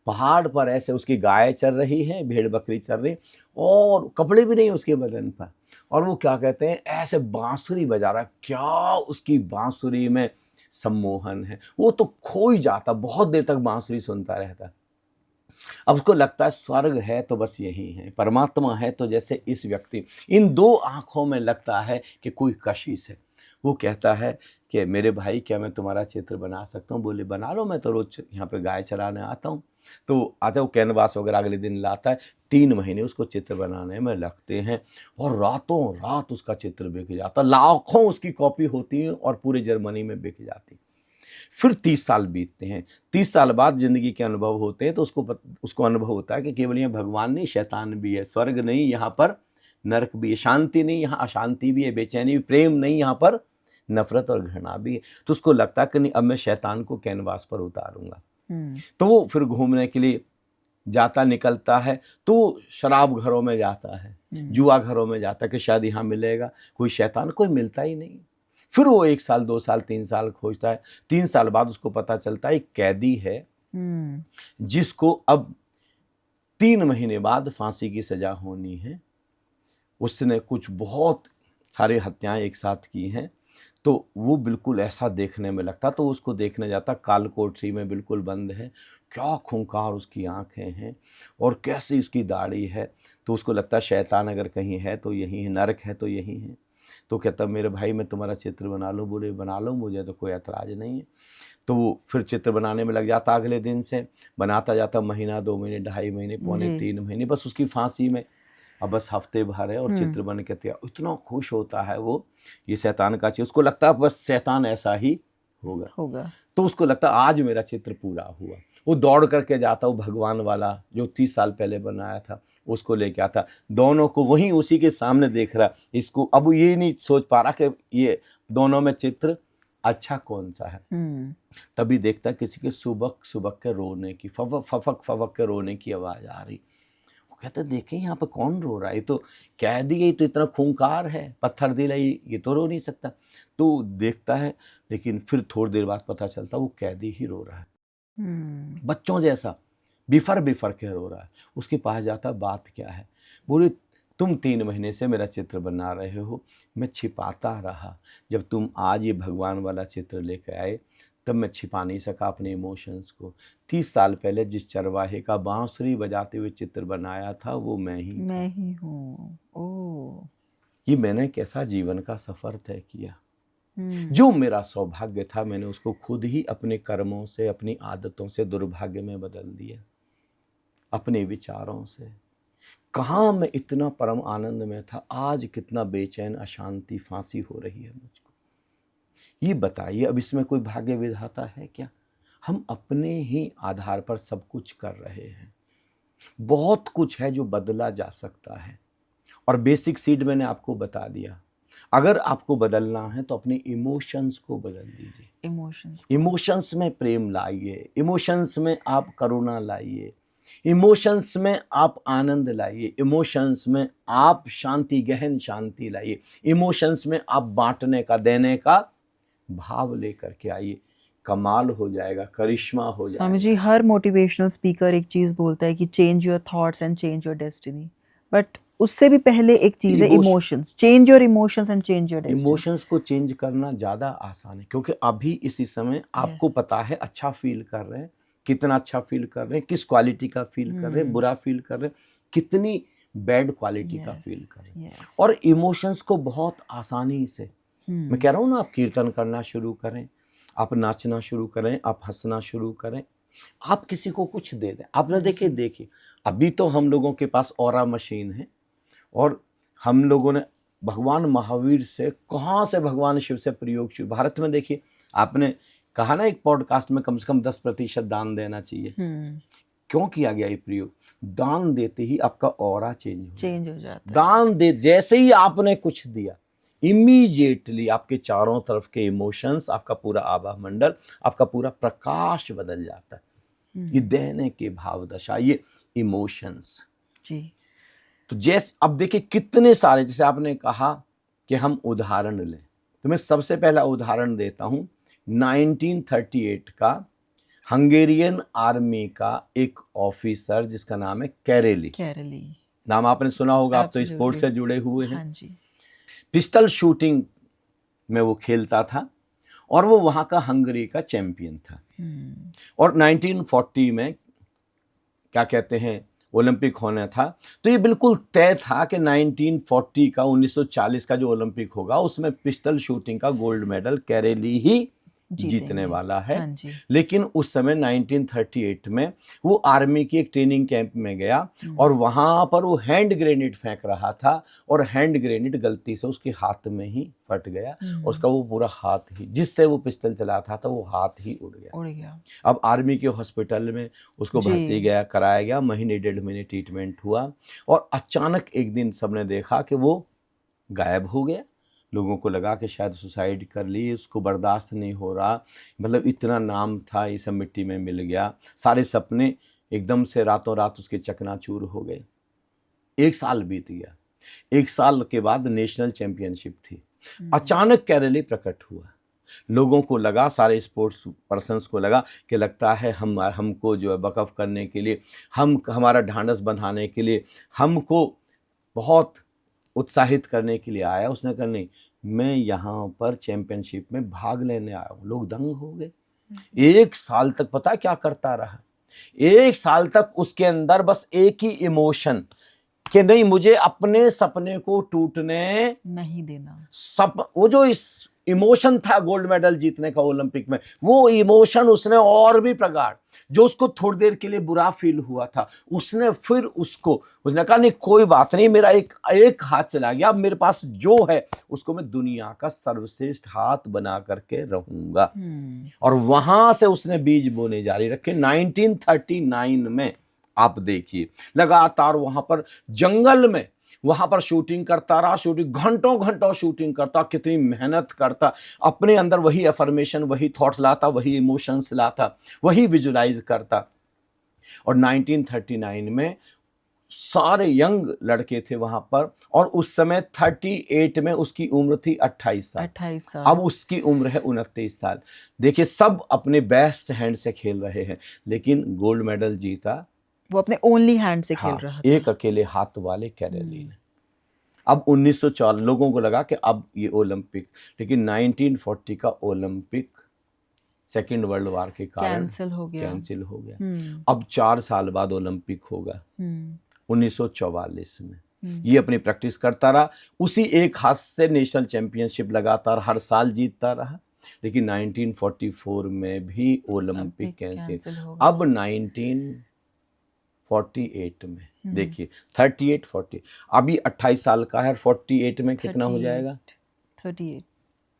B: पहाड़ पर ऐसे, उसकी गाय चल रही है, भेड़ बकरी चल रही, और कपड़े भी नहीं उसके बदन पर, और वो क्या कहते हैं ऐसे बांसुरी बजा रहा है। क्या उसकी बांसुरी में सम्मोहन है, वो तो खो ही जाता, बहुत देर तक बांसुरी सुनता रहता। अब उसको लगता है स्वर्ग है तो बस यही है, परमात्मा है तो जैसे इस व्यक्ति, इन 2 आंखों में लगता है कि कोई कशिश है। वो कहता है कि मेरे भाई, क्या मैं तुम्हारा चित्र बना सकता हूँ? बोले बना लो, मैं तो रोज यहाँ पे गाय चराने आता हूँ। तो आता, वो कैनवास वगैरह अगले दिन लाता है। 3 महीने उसको चित्र बनाने में लगते हैं और रातों रात उसका चित्र बिक जाता, लाखों उसकी कॉपी होती है और पूरे जर्मनी में बिक जाती। फिर 30 साल बीतते हैं। 30 साल बाद जिंदगी के अनुभव होते हैं तो उसको अनुभव होता है कि केवल यहाँ भगवान नहीं, शैतान भी है, स्वर्ग नहीं यहाँ पर नरक भी है, शांति नहीं यहाँ अशांति भी है, बेचैनी भी, प्रेम नहीं यहाँ पर नफरत और घृणा भी है। तो उसको लगता है कि नहीं, अब मैं शैतान को कैनवास पर उतारूंगा। तो वो फिर घूमने के लिए जाता, निकलता है, तो शराब घरों में जाता है, जुआ घरों में जाता है कि शायद यहाँ मिलेगा कोई शैतान, कोई मिलता ही नहीं। फिर वो 1 साल 2 साल 3 साल खोजता है। 3 साल बाद उसको पता चलता है एक कैदी है जिसको अब 3 महीने बाद फांसी की सजा होनी है। उसने कुछ बहुत सारे हत्याएं एक साथ की हैं, तो वो बिल्कुल ऐसा देखने में लगता, तो उसको देखने जाता, काल कोठरी में बिल्कुल बंद है, क्या खूंखार उसकी आंखें हैं और कैसी उसकी दाढ़ी है। तो उसको लगता शैतान अगर कहीं है तो यही है, नरक है तो यही है। तो कहता मेरे भाई मैं तुम्हारा चित्र बना लूँ? बोले बना लो, मुझे तो कोई ऐतराज नहीं है। तो वो फिर चित्र बनाने में लग जाता, अगले दिन से बनाता जाता, महीना 2 महीने 2.5 महीने पौने 3 महीने, बस उसकी फांसी में अब बस हफ्ते भर है और चित्र बन के तैयार। इतना खुश होता है वो, ये शैतान का चीज, उसको लगता है बस शैतान ऐसा ही होगा। तो उसको लगता आज मेरा चित्र पूरा हुआ। वो दौड़ करके जाता, वो भगवान वाला जो 30 साल पहले बनाया था उसको लेके आता, दोनों को वहीं उसी के सामने देख रहा। इसको अब ये नहीं सोच पा रहा कि ये दोनों में चित्र अच्छा कौन सा है। तभी देखता किसी के सुबक सुबक के रोने की, फफक फफक फफक के रोने की आवाज आ रही। कहते देखें यहाँ पे कौन रो रहा है, ये तो कैदी है, तो इतना खूंखार है, पत्थर दिल है, ये तो रो नहीं सकता। तो देखता है, लेकिन फिर थोड़ी देर बाद पता चलता वो कैदी ही रो रहा है, बच्चों जैसा बिफर बिफर के रो रहा है। उसके पास जाता, बात क्या है? बोले तुम 3 महीने से मेरा चित्र बना रहे हो, मैं छिपाता रहा, जब तुम आज ये भगवान वाला चित्र लेकर आए तब मैं छिपा नहीं सका अपने इमोशंस को। 30 साल पहले जिस चरवाहे का बांसुरी बजाते हुए चित्र बनाया था वो मैं ही हूँ।
A: ओह,
B: ये मैंने कैसा जीवन का सफर तय किया। जो मेरा सौभाग्य था मैंने उसको खुद ही अपने कर्मों से, अपनी आदतों से दुर्भाग्य में बदल दिया, अपने विचारों से। कहाँ मैं इतना परम आनंद में था, आज कितना बेचैन, अशांति, फांसी हो रही है मुझको। ये बताइए, अब इसमें कोई भाग्य विधाता है क्या? हम अपने ही आधार पर सब कुछ कर रहे हैं। बहुत कुछ है जो बदला जा सकता है, और बेसिक सीड मैंने आपको बता दिया। अगर आपको बदलना है तो अपने इमोशंस को बदल दीजिए। इमोशंस में प्रेम लाइए, इमोशंस में आप करुणा लाइए, इमोशंस में आप आनंद लाइए, इमोशंस में आप शांति, गहन शांति लाइए, इमोशंस में आप बांटने का, देने का भाव लेकर के आइए। कमाल हो जाएगा, करिश्मा हो जाएगा।
A: स्वामी जी, हर मोटिवेशनल स्पीकर एक चीज बोलता है कि change your thoughts and change your destiny, but उससे भी पहले एक चीज है emotions. Change your emotions and change your destiny.
B: Emotions को चेंज करना ज्यादा आसान है, क्योंकि अभी इसी समय आपको पता है अच्छा फील कर रहे हैं, कितना अच्छा फील कर रहे हैं, किस क्वालिटी का फील कर रहे हैं, बुरा फील कर रहे हैं, कितनी बैड क्वालिटी का फील कर रहे हैं। और इमोशंस को बहुत आसानी से, मैं कह रहा हूँ ना, आप कीर्तन करना शुरू करें, आप नाचना शुरू करें, आप हंसना शुरू करें, आप किसी को कुछ दे दें। आपने देखिए अभी तो हम लोगों के पास ऑरा मशीन है, और हम लोगों ने भगवान महावीर से, कहाँ से भगवान शिव से प्रयोग शुरू। भारत में देखिए, आपने कहा ना एक पॉडकास्ट में, कम से कम 10% दान देना चाहिए। क्यों किया गया ये प्रयोग? दान देते ही आपका ऑरा चेंज हो जाता है। दान दे, जैसे ही आपने कुछ दिया, इमीडिएटली आपके चारों तरफ के इमोशंस, आपका पूरा आभा मंडल, आपका पूरा प्रकाश बदल जाता है। ये देने के भाव दशा, ये इमोशंस जी। तो जैसे अब देखिए कितने सारे, जैसे आपने कहा कि हम उदाहरण लें, तो मैं सबसे पहला उदाहरण देता हूं 1938 का हंगेरियन आर्मी का एक ऑफिसर जिसका नाम है कैरेली। नाम आपने सुना होगा, आप तो स्पोर्ट्स से जुड़े हुए हैं। हाँ जी। पिस्टल शूटिंग में वो खेलता था, और वो वहां का हंगरी का चैंपियन था। और 1940 में क्या कहते हैं, ओलंपिक होना था। तो ये बिल्कुल तय था कि 1940 का, 1940 का जो ओलंपिक होगा उसमें पिस्टल शूटिंग का गोल्ड मेडल कैरेली ही जीतने वाला है। हाँ, लेकिन उस समय 1938 में वो आर्मी की एक ट्रेनिंग कैंप में गया, और वहां पर वो हैंड ग्रेनेड फेंक रहा था, और हैंड ग्रेनेड गलती से उसके हाथ में ही फट गया, और उसका वो पूरा हाथ ही, जिससे वो पिस्टल चलाता था, वो हाथ ही उड़ गया। अब आर्मी के हॉस्पिटल में उसको भर्ती कराया गया, महीने 1.5 महीने ट्रीटमेंट हुआ, और अचानक एक दिन सबने देखा कि वो गायब हो गया। लोगों को लगा कि शायद सुसाइड कर ली, उसको बर्दाश्त नहीं हो रहा, मतलब इतना नाम था, ये सब मिट्टी में मिल गया। सारे सपने एकदम से रातों रात उसके चकनाचूर हो गए। 1 साल बीत गया। 1 साल के बाद नेशनल चैंपियनशिप थी। अचानक कैरेली प्रकट हुआ। लोगों को लगा, सारे स्पोर्ट्स पर्सन्स को लगा कि लगता है हमको जो है बकफ करने के लिए, हमारा ढांढस बंधाने के लिए, हमको बहुत उत्साहित करने के लिए आया। उसने कहा नहीं, मैं यहाँ पर चैंपियनशिप में भाग लेने आया हूँ। लोग दंग हो गए। 1 साल तक पता क्या करता रहा? 1 साल तक उसके अंदर बस एक ही इमोशन कि नहीं, मुझे अपने सपने को टूटने नहीं देना। वो जो इस इमोशन था गोल्ड मेडल जीतने का ओलंपिक में, वो इमोशन उसने और भी प्रगाढ़, जो उसको थोड़ी देर के लिए बुरा फील हुआ था, उसने कहा नहीं, कोई बात नहीं, मेरा एक हाथ चला गया, अब मेरे पास जो है उसको मैं दुनिया का सर्वश्रेष्ठ हाथ बना करके रहूंगा। और वहां से उसने बीज बोने जारी रखे। 1939 में आप देखिए, लगातार वहां पर जंगल में वहां पर शूटिंग करता रहा, घंटों शूटिंग करता, कितनी मेहनत करता, अपने अंदर वही अफर्मेशन, वही थॉट्स लाता, वही इमोशंस लाता, वही विजुलाइज करता। और 1939 में सारे यंग लड़के थे वहां पर, और उस समय 38 में उसकी उम्र थी 28 साल। अब उसकी उम्र है 29 साल। देखिए, सब अपने बेस्ट हैंड से खेल रहे हैं, लेकिन गोल्ड मेडल जीता
A: वो अपने ओनली हैंड से खेल रहा था,
B: एक अकेले हाथ वाले कैरेली ने। अब 1904 लोगों को लगा कि अब ये ओलंपिक, लेकिन 1940 का ओलंपिक सेकेंड वर्ल्ड वॉर के कारण कैंसिल हो गया। अब 4 साल बाद ओलंपिक होगा 1944 में। ये अपनी प्रैक्टिस करता रहा, उसी एक हाथ से नेशनल चैंपियनशिप लगातार हर साल जीतता रहा। लेकिन 1944 में भी ओलंपिक कैंसिल। अब 1948 में देखिए 38-40, अभी 28 साल का है, 48 में कितना हो जाएगा?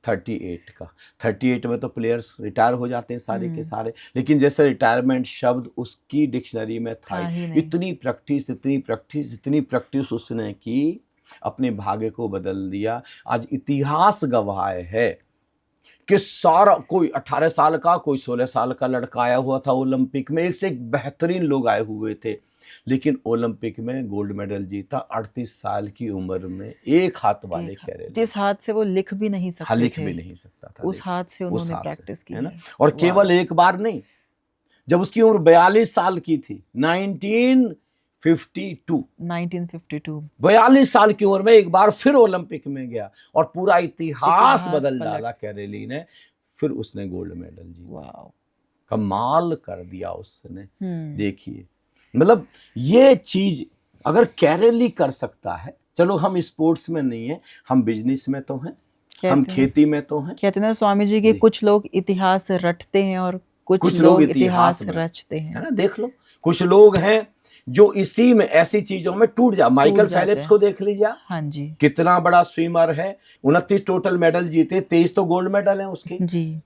B: 38 का। 38 में तो प्लेयर्स रिटायर हो जाते हैं सारे के सारे, लेकिन जैसे रिटायरमेंट शब्द उसकी डिक्शनरी में था ही। इतनी प्रैक्टिस उसने की, अपने भाग्य को बदल दिया। आज इतिहास गवाह है कि सारा कोई 18 साल का, कोई 16 साल का लड़का आया हुआ था ओलंपिक में, एक से एक बेहतरीन लोग आए हुए थे, लेकिन ओलंपिक में गोल्ड मेडल जीता 38 साल की उम्र में, एक हाथ वाले कैरेली,
A: जिस हाथ से वो लिख भी नहीं सकते थे,
B: लिख भी नहीं सकता था,
A: उस हाथ से उन्होंने प्रैक्टिस की है
B: ना। और केवल एक बार नहीं, जब उसकी उम्र 42 साल की थी 1952 42 साल की उम्र में एक बार फिर ओलंपिक में गया और पूरा इतिहास बदल डाला कैरेली ने। फिर उसने गोल्ड मेडल जीता। कमाल कर दिया उसने। देखिए, मतलब ये चीज अगर कैरेली कर सकता है, चलो हम स्पोर्ट्स में नहीं है, हम बिजनेस में तो हैं, हम खेती में तो हैं।
A: कहते हैं स्वामी जी के कुछ लोग इतिहास रटते हैं और कुछ लोग इतिहास रचते हैं,
B: है ना। देख लो, कुछ लोग हैं जो इसी में ऐसी चीजों में टूट जा। माइकल फेलिप्स को देख लीजिए। हाँ जी, कितना बड़ा स्विमर है, 29 टोटल मेडल जीते, 23 तो गोल्ड मेडल है उसके जी,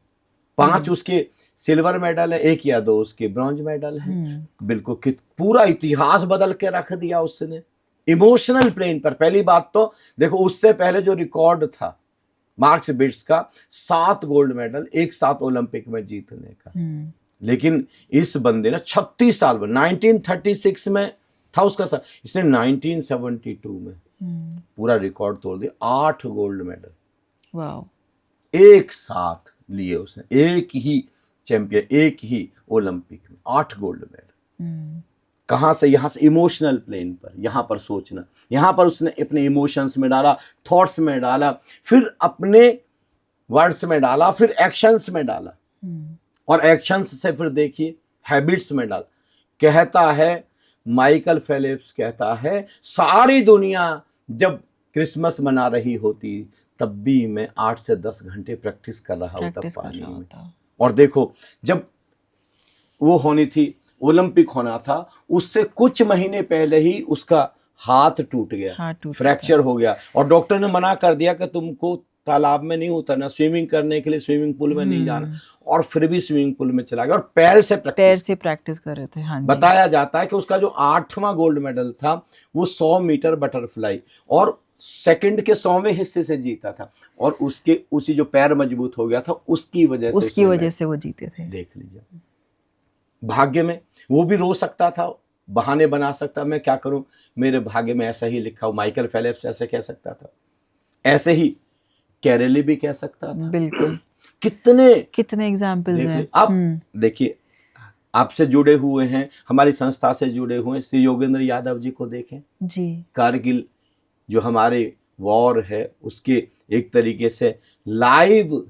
B: 5 उसके सिल्वर मेडल है, 1 या 2 उसके ब्रॉन्ज मेडल है। बिल्कुल पूरा इतिहास बदल के रख दिया उसने इमोशनल प्लेन पर। पहली बात तो देखो, उससे पहले जो रिकॉर्ड था मार्क्स बिट्स का 7 गोल्ड मेडल एक साथ ओलंपिक में जीतने का, लेकिन इस बंदे ने 36 साल में 1936 में था उसका साथ, इसने 1972 में पूरा रिकॉर्ड तोड़ दिया। 8 गोल्ड मेडल एक साथ लिए उसने, एक ही चैंपियन, एक ही ओलंपिक में 8 गोल्ड मेडल। कहां से? यहां से इमोशनल प्लेन पर, यहां पर सोचना, यहां पर उसने अपने इमोशंस में डाला, थॉट्स में डाला, फिर अपने वर्ड्स में डाला, फिर एक्शंस में डाला, और एक्शंस से फिर देखिए हैबिट्स में डाला। कहता है माइकल फेलिप्स, कहता है सारी दुनिया जब क्रिसमस मना रही होती तब भी मैं 8 से 10 घंटे प्रैक्टिस कर रहा होता पानी में। और देखो, जब वो होनी थी, ओलंपिक होना था, उससे कुछ महीने पहले ही उसका हाथ टूट गया, फ्रैक्चर हो गया, और डॉक्टर ने मना कर दिया कि तुमको तालाब में नहीं उतरना, स्विमिंग करने के लिए स्विमिंग पूल में नहीं जाना, और फिर भी स्विमिंग पूल में चला गया और पैर से प्रैक्टिस कर रहे थे। हाँ जी। बताया जाता है कि उसका जो 8वां गोल्ड मेडल था वो 100 मीटर बटरफ्लाई और सेकंड के 100वें हिस्से से जीता था, और उसके उसी जो पैर मजबूत हो गया था उसकी वजह से वो जीते थे। देख लीजिए, भाग्य में वो भी रो सकता था, बहाने बना सकता, मैं क्या करूं, मेरे भाग्य में ऐसा ही लिखा हो। माइकल फेलिप्स ऐसे कह सकता था, ऐसे ही कैरेली भी कह सकता था। बिल्कुल। कितने एग्जाम्पल्स हैं। आप देखिए, आपसे जुड़े हुए हैं, हमारी संस्था से जुड़े हुए श्री योगेंद्र यादव जी को देखें जी। कारगिल जो हमारे वॉर है उसके एक तरीके से लाइव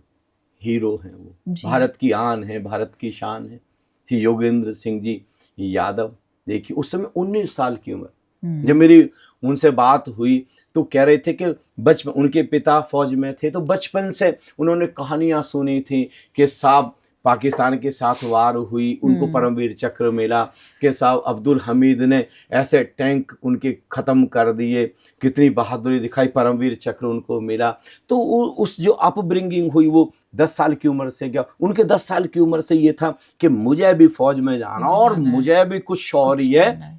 B: हीरो हैं, वो भारत की आन है, भारत की शान है, श्री योगेंद्र सिंह जी यादव। देखिए, उस समय 19 साल की उम्र, जब मेरी उनसे बात हुई तो कह रहे थे कि बचपन, उनके पिता फौज में थे, तो बचपन से उन्होंने कहानियां सुनी थी कि साहब पाकिस्तान के साथ वार हुई, उनको परमवीर चक्र मिला, कि साहब अब्दुल हमीद ने ऐसे टैंक उनके ख़त्म कर दिए, कितनी बहादुरी दिखाई, परमवीर चक्र उनको मिला। तो उस जो अपब्रिंगिंग हुई वो 10 साल की उम्र से, क्या उनके 10 साल की उम्र से ये था कि मुझे भी फौज में जाना और मुझे भी कुछ शौर्य,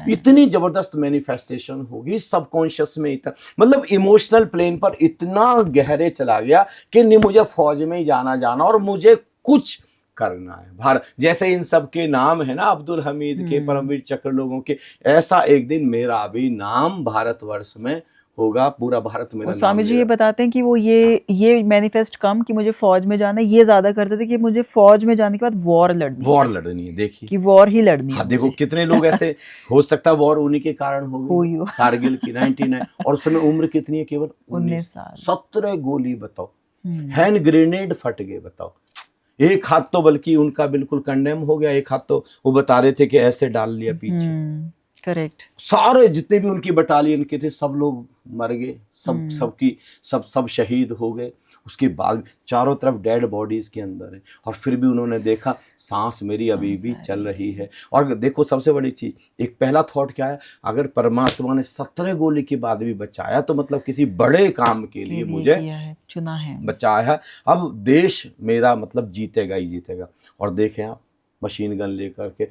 B: इतनी जबरदस्त मैनिफेस्टेशन होगी सबकॉन्शियस में, इतना मतलब इमोशनल प्लेन पर इतना गहरे चला गया कि नहीं मुझे फौज में ही जाना और मुझे कुछ करना है। भारत जैसे इन सब के नाम है ना, अब्दुल हमीद के, परमवीर चक्र लोगों के, ऐसा एक दिन मेरा भी नाम भारतवर्ष में होगा, पूरा भारत मेरा नाम। स्वामी जी ये बताते हैं कि वो ये मैनिफेस्ट कम कि मुझे फौज में जाना है, ये ज्यादा करते थे कि मुझे फौज में जाने के बाद वॉर लड़नी है। देखिए कि वॉर ही लड़नी है। देखो कितने लोग ऐसे, हो सकता है वॉर उन्हीं के कारण हो गई, कारगिल की 99, और उस समय उम्र कितनी है, केवल 19 साल। 17 गोली बताओ, हैंड ग्रेनेड फट गए बताओ, एक हाथ तो बल्कि उनका बिल्कुल कंडेम हो गया, एक हाथ तो वो बता रहे थे कि ऐसे डाल लिया पीछे।
A: करेक्ट।
B: सारे जितने भी उनकी बटालियन के थे सब लोग मर गए, सब शहीद हो गए। उसके बाद चारों तरफ डेड बॉडीज के अंदर है, और फिर भी उन्होंने देखा सांस मेरी अभी भी चल रही है। और देखो सबसे बड़ी चीज, एक पहला थॉट क्या है, अगर परमात्मा ने 17 गोली के बाद भी बचाया तो मतलब किसी बड़े काम के लिए मुझे
A: चुना है, बचाया है।
B: अब देश मेरा मतलब जीतेगा ही जीतेगा। और देखें आप, मशीन गन लेकर के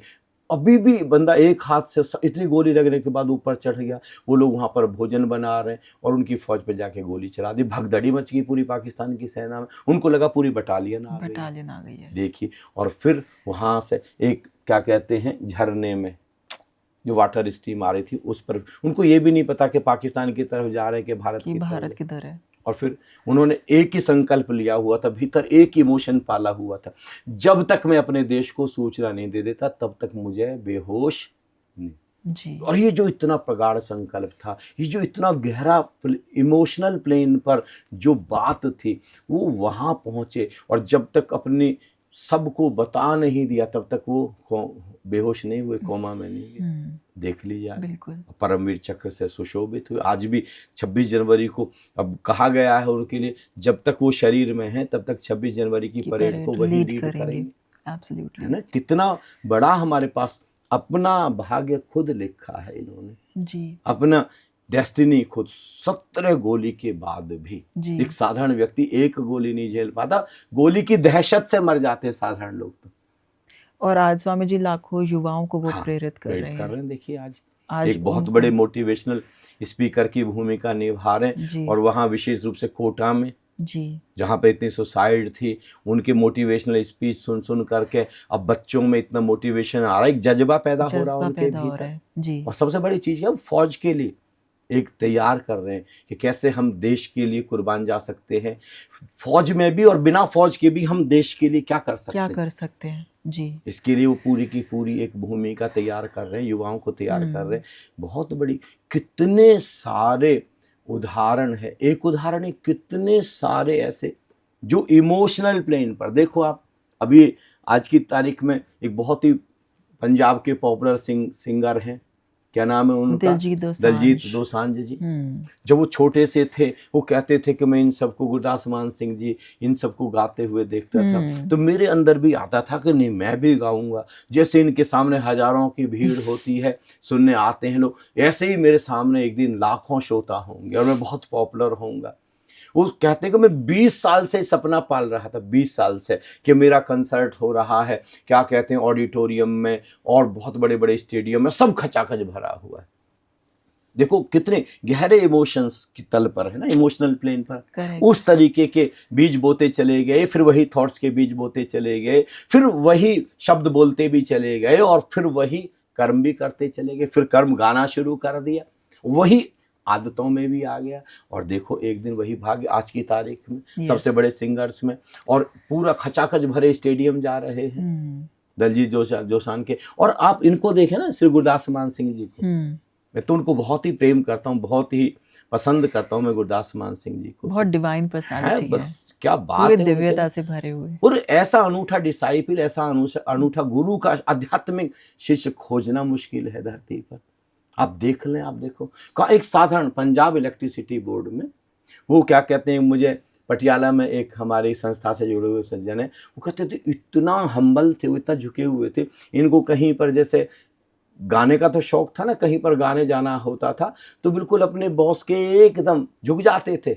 B: अभी भी बंदा एक हाथ से इतनी गोली लगने के बाद ऊपर चढ़ गया। वो लोग वहां पर भोजन बना रहे हैं और उनकी फौज पे जाके गोली चला दी। भगदड़ी मच गई पूरी पाकिस्तान की सेना में, उनको लगा पूरी बटालियन आ गई है। देखिए, और फिर वहां से एक क्या कहते हैं झरने में जो वाटर स्ट्रीम आ रही थी उस पर, उनको ये भी नहीं पता कि पाकिस्तान की तरफ जा रहे हैं कि भारत की तरफ है। और फिर उन्होंने एक ही संकल्प लिया हुआ था, भीतर एक इमोशन पाला हुआ था, जब तक मैं अपने देश को सूचना नहीं दे देता तब तक मुझे बेहोश नहीं जी। और ये जो इतना प्रगाढ़ संकल्प था, ये जो इतना गहरा इमोशनल प्लेन पर जो बात थी, वो वहां पहुंचे। और जब तक अपनी सबको बता नहीं दिया तब तक वो बेहोश नहीं हुए, कोमा में नहीं गए। देख लीजिए, बिल्कुल परमवीर चक्र से सुशोभित हुए। आज भी 26 जनवरी को अब कहा गया है उनके लिए, जब तक वो शरीर में है तब तक 26 जनवरी की परेड को वही लीड करेंगे। एब्सोल्युटली, है ना। कितना बड़ा हमारे पास अपना भाग्य खुद लिखा है इन्होंने जी, अपना डेस्टिनी खुद। 17 गोली के बाद भी एक साधारण व्यक्ति एक गोली नहीं झेल पाता, गोली की दहशत से मर जाते हैं साधारण लोग तो। और आज स्वामी जी लाखों युवाओं को वो प्रेरित कर रहे हैं। देखिए आज एक बहुत बड़े मोटिवेशनल स्पीकर की भूमिका निभा रहे हैं। और वहाँ विशेष रूप से कोटा में जी, जहाँ पे इतनी सुसाइड थी, उनके मोटिवेशनल स्पीच सुन करके अब बच्चों में इतना मोटिवेशन आ रहा है, एक जज्बा पैदा हो रहा है उनके भीतर जी। और सबसे बड़ी चीज है, फौज के लिए एक तैयार कर रहे हैं कि कैसे हम देश के लिए कुर्बान जा सकते हैं, फौज में भी और बिना फौज के भी हम देश के लिए क्या कर सकते हैं जी। इसके लिए वो पूरी की पूरी एक भूमिका तैयार कर रहे हैं, युवाओं को तैयार कर रहे हैं। बहुत बड़ी, कितने सारे उदाहरण है, एक उदाहरण है, कितने सारे ऐसे जो इमोशनल प्लेन पर। देखो आप, अभी आज की तारीख में एक बहुत ही पंजाब के पॉपुलर सिंगर हैं, क्या नाम है उनका, दिलजीत दोसांझ जी। जब वो छोटे से थे वो कहते थे कि मैं इन सबको, गुरदास मान सिंह जी, इन सबको गाते हुए देखता था तो मेरे अंदर भी आता था कि नहीं मैं भी गाऊंगा। जैसे इनके सामने हजारों की भीड़ होती है, सुनने आते हैं लोग, ऐसे ही मेरे सामने एक दिन लाखों श्रोता होंगे और मैं बहुत पॉपुलर होऊंगा। वो कहते हैं कि मैं 20 साल से सपना पाल रहा था, 20 साल से, कि मेरा कंसर्ट हो रहा है, क्या कहते हैं, ऑडिटोरियम में और बहुत बड़े बड़े स्टेडियम में, सब खचाखच भरा हुआ है। देखो कितने गहरे इमोशंस की तल पर है ना, इमोशनल प्लेन पर। Correct. उस तरीके के बीज बोते चले गए, फिर वही थॉट्स के बीज बोते चले गए, फिर वही शब्द बोलते भी चले गए और फिर वही कर्म भी करते चले गए। फिर कर्म गाना शुरू कर दिया, वही आदतों में भी आ गया। और देखो एक दिन वही भाग्य आज की तारीख में सबसे बड़े सिंगर्स में, और पूरा खचाखच भरे स्टेडियम जा रहे हैं दिलजीत दोसांझ के। और आप इनको देखें ना, श्री गुरदास मान सिंह जी को, मैं तो उनको बहुत ही प्रेम करता हूँ, बहुत ही पसंद करता हूँ मैं गुरदास मान सिंह जी को। बहुत डिवाइन पर्सनालिटी है, क्या बात है, दिव्यता से भरे हुए। और ऐसा अनूठा डिसाइपल, ऐसा अनूठा गुरु का आध्यात्मिक शिष्य खोजना मुश्किल है धरती पर। आप देख लें, आप देखो का एक साधारण पंजाब इलेक्ट्रिसिटी बोर्ड में, वो क्या कहते हैं, मुझे पटियाला में एक हमारी संस्था से जुड़े हुए सज्जन है, वो कहते थे इतना हम्बल थे, वो इतना झुके हुए थे। इनको कहीं पर जैसे गाने का तो शौक था ना, कहीं पर गाने जाना होता था तो बिल्कुल अपने बॉस के एकदम झुक जाते थे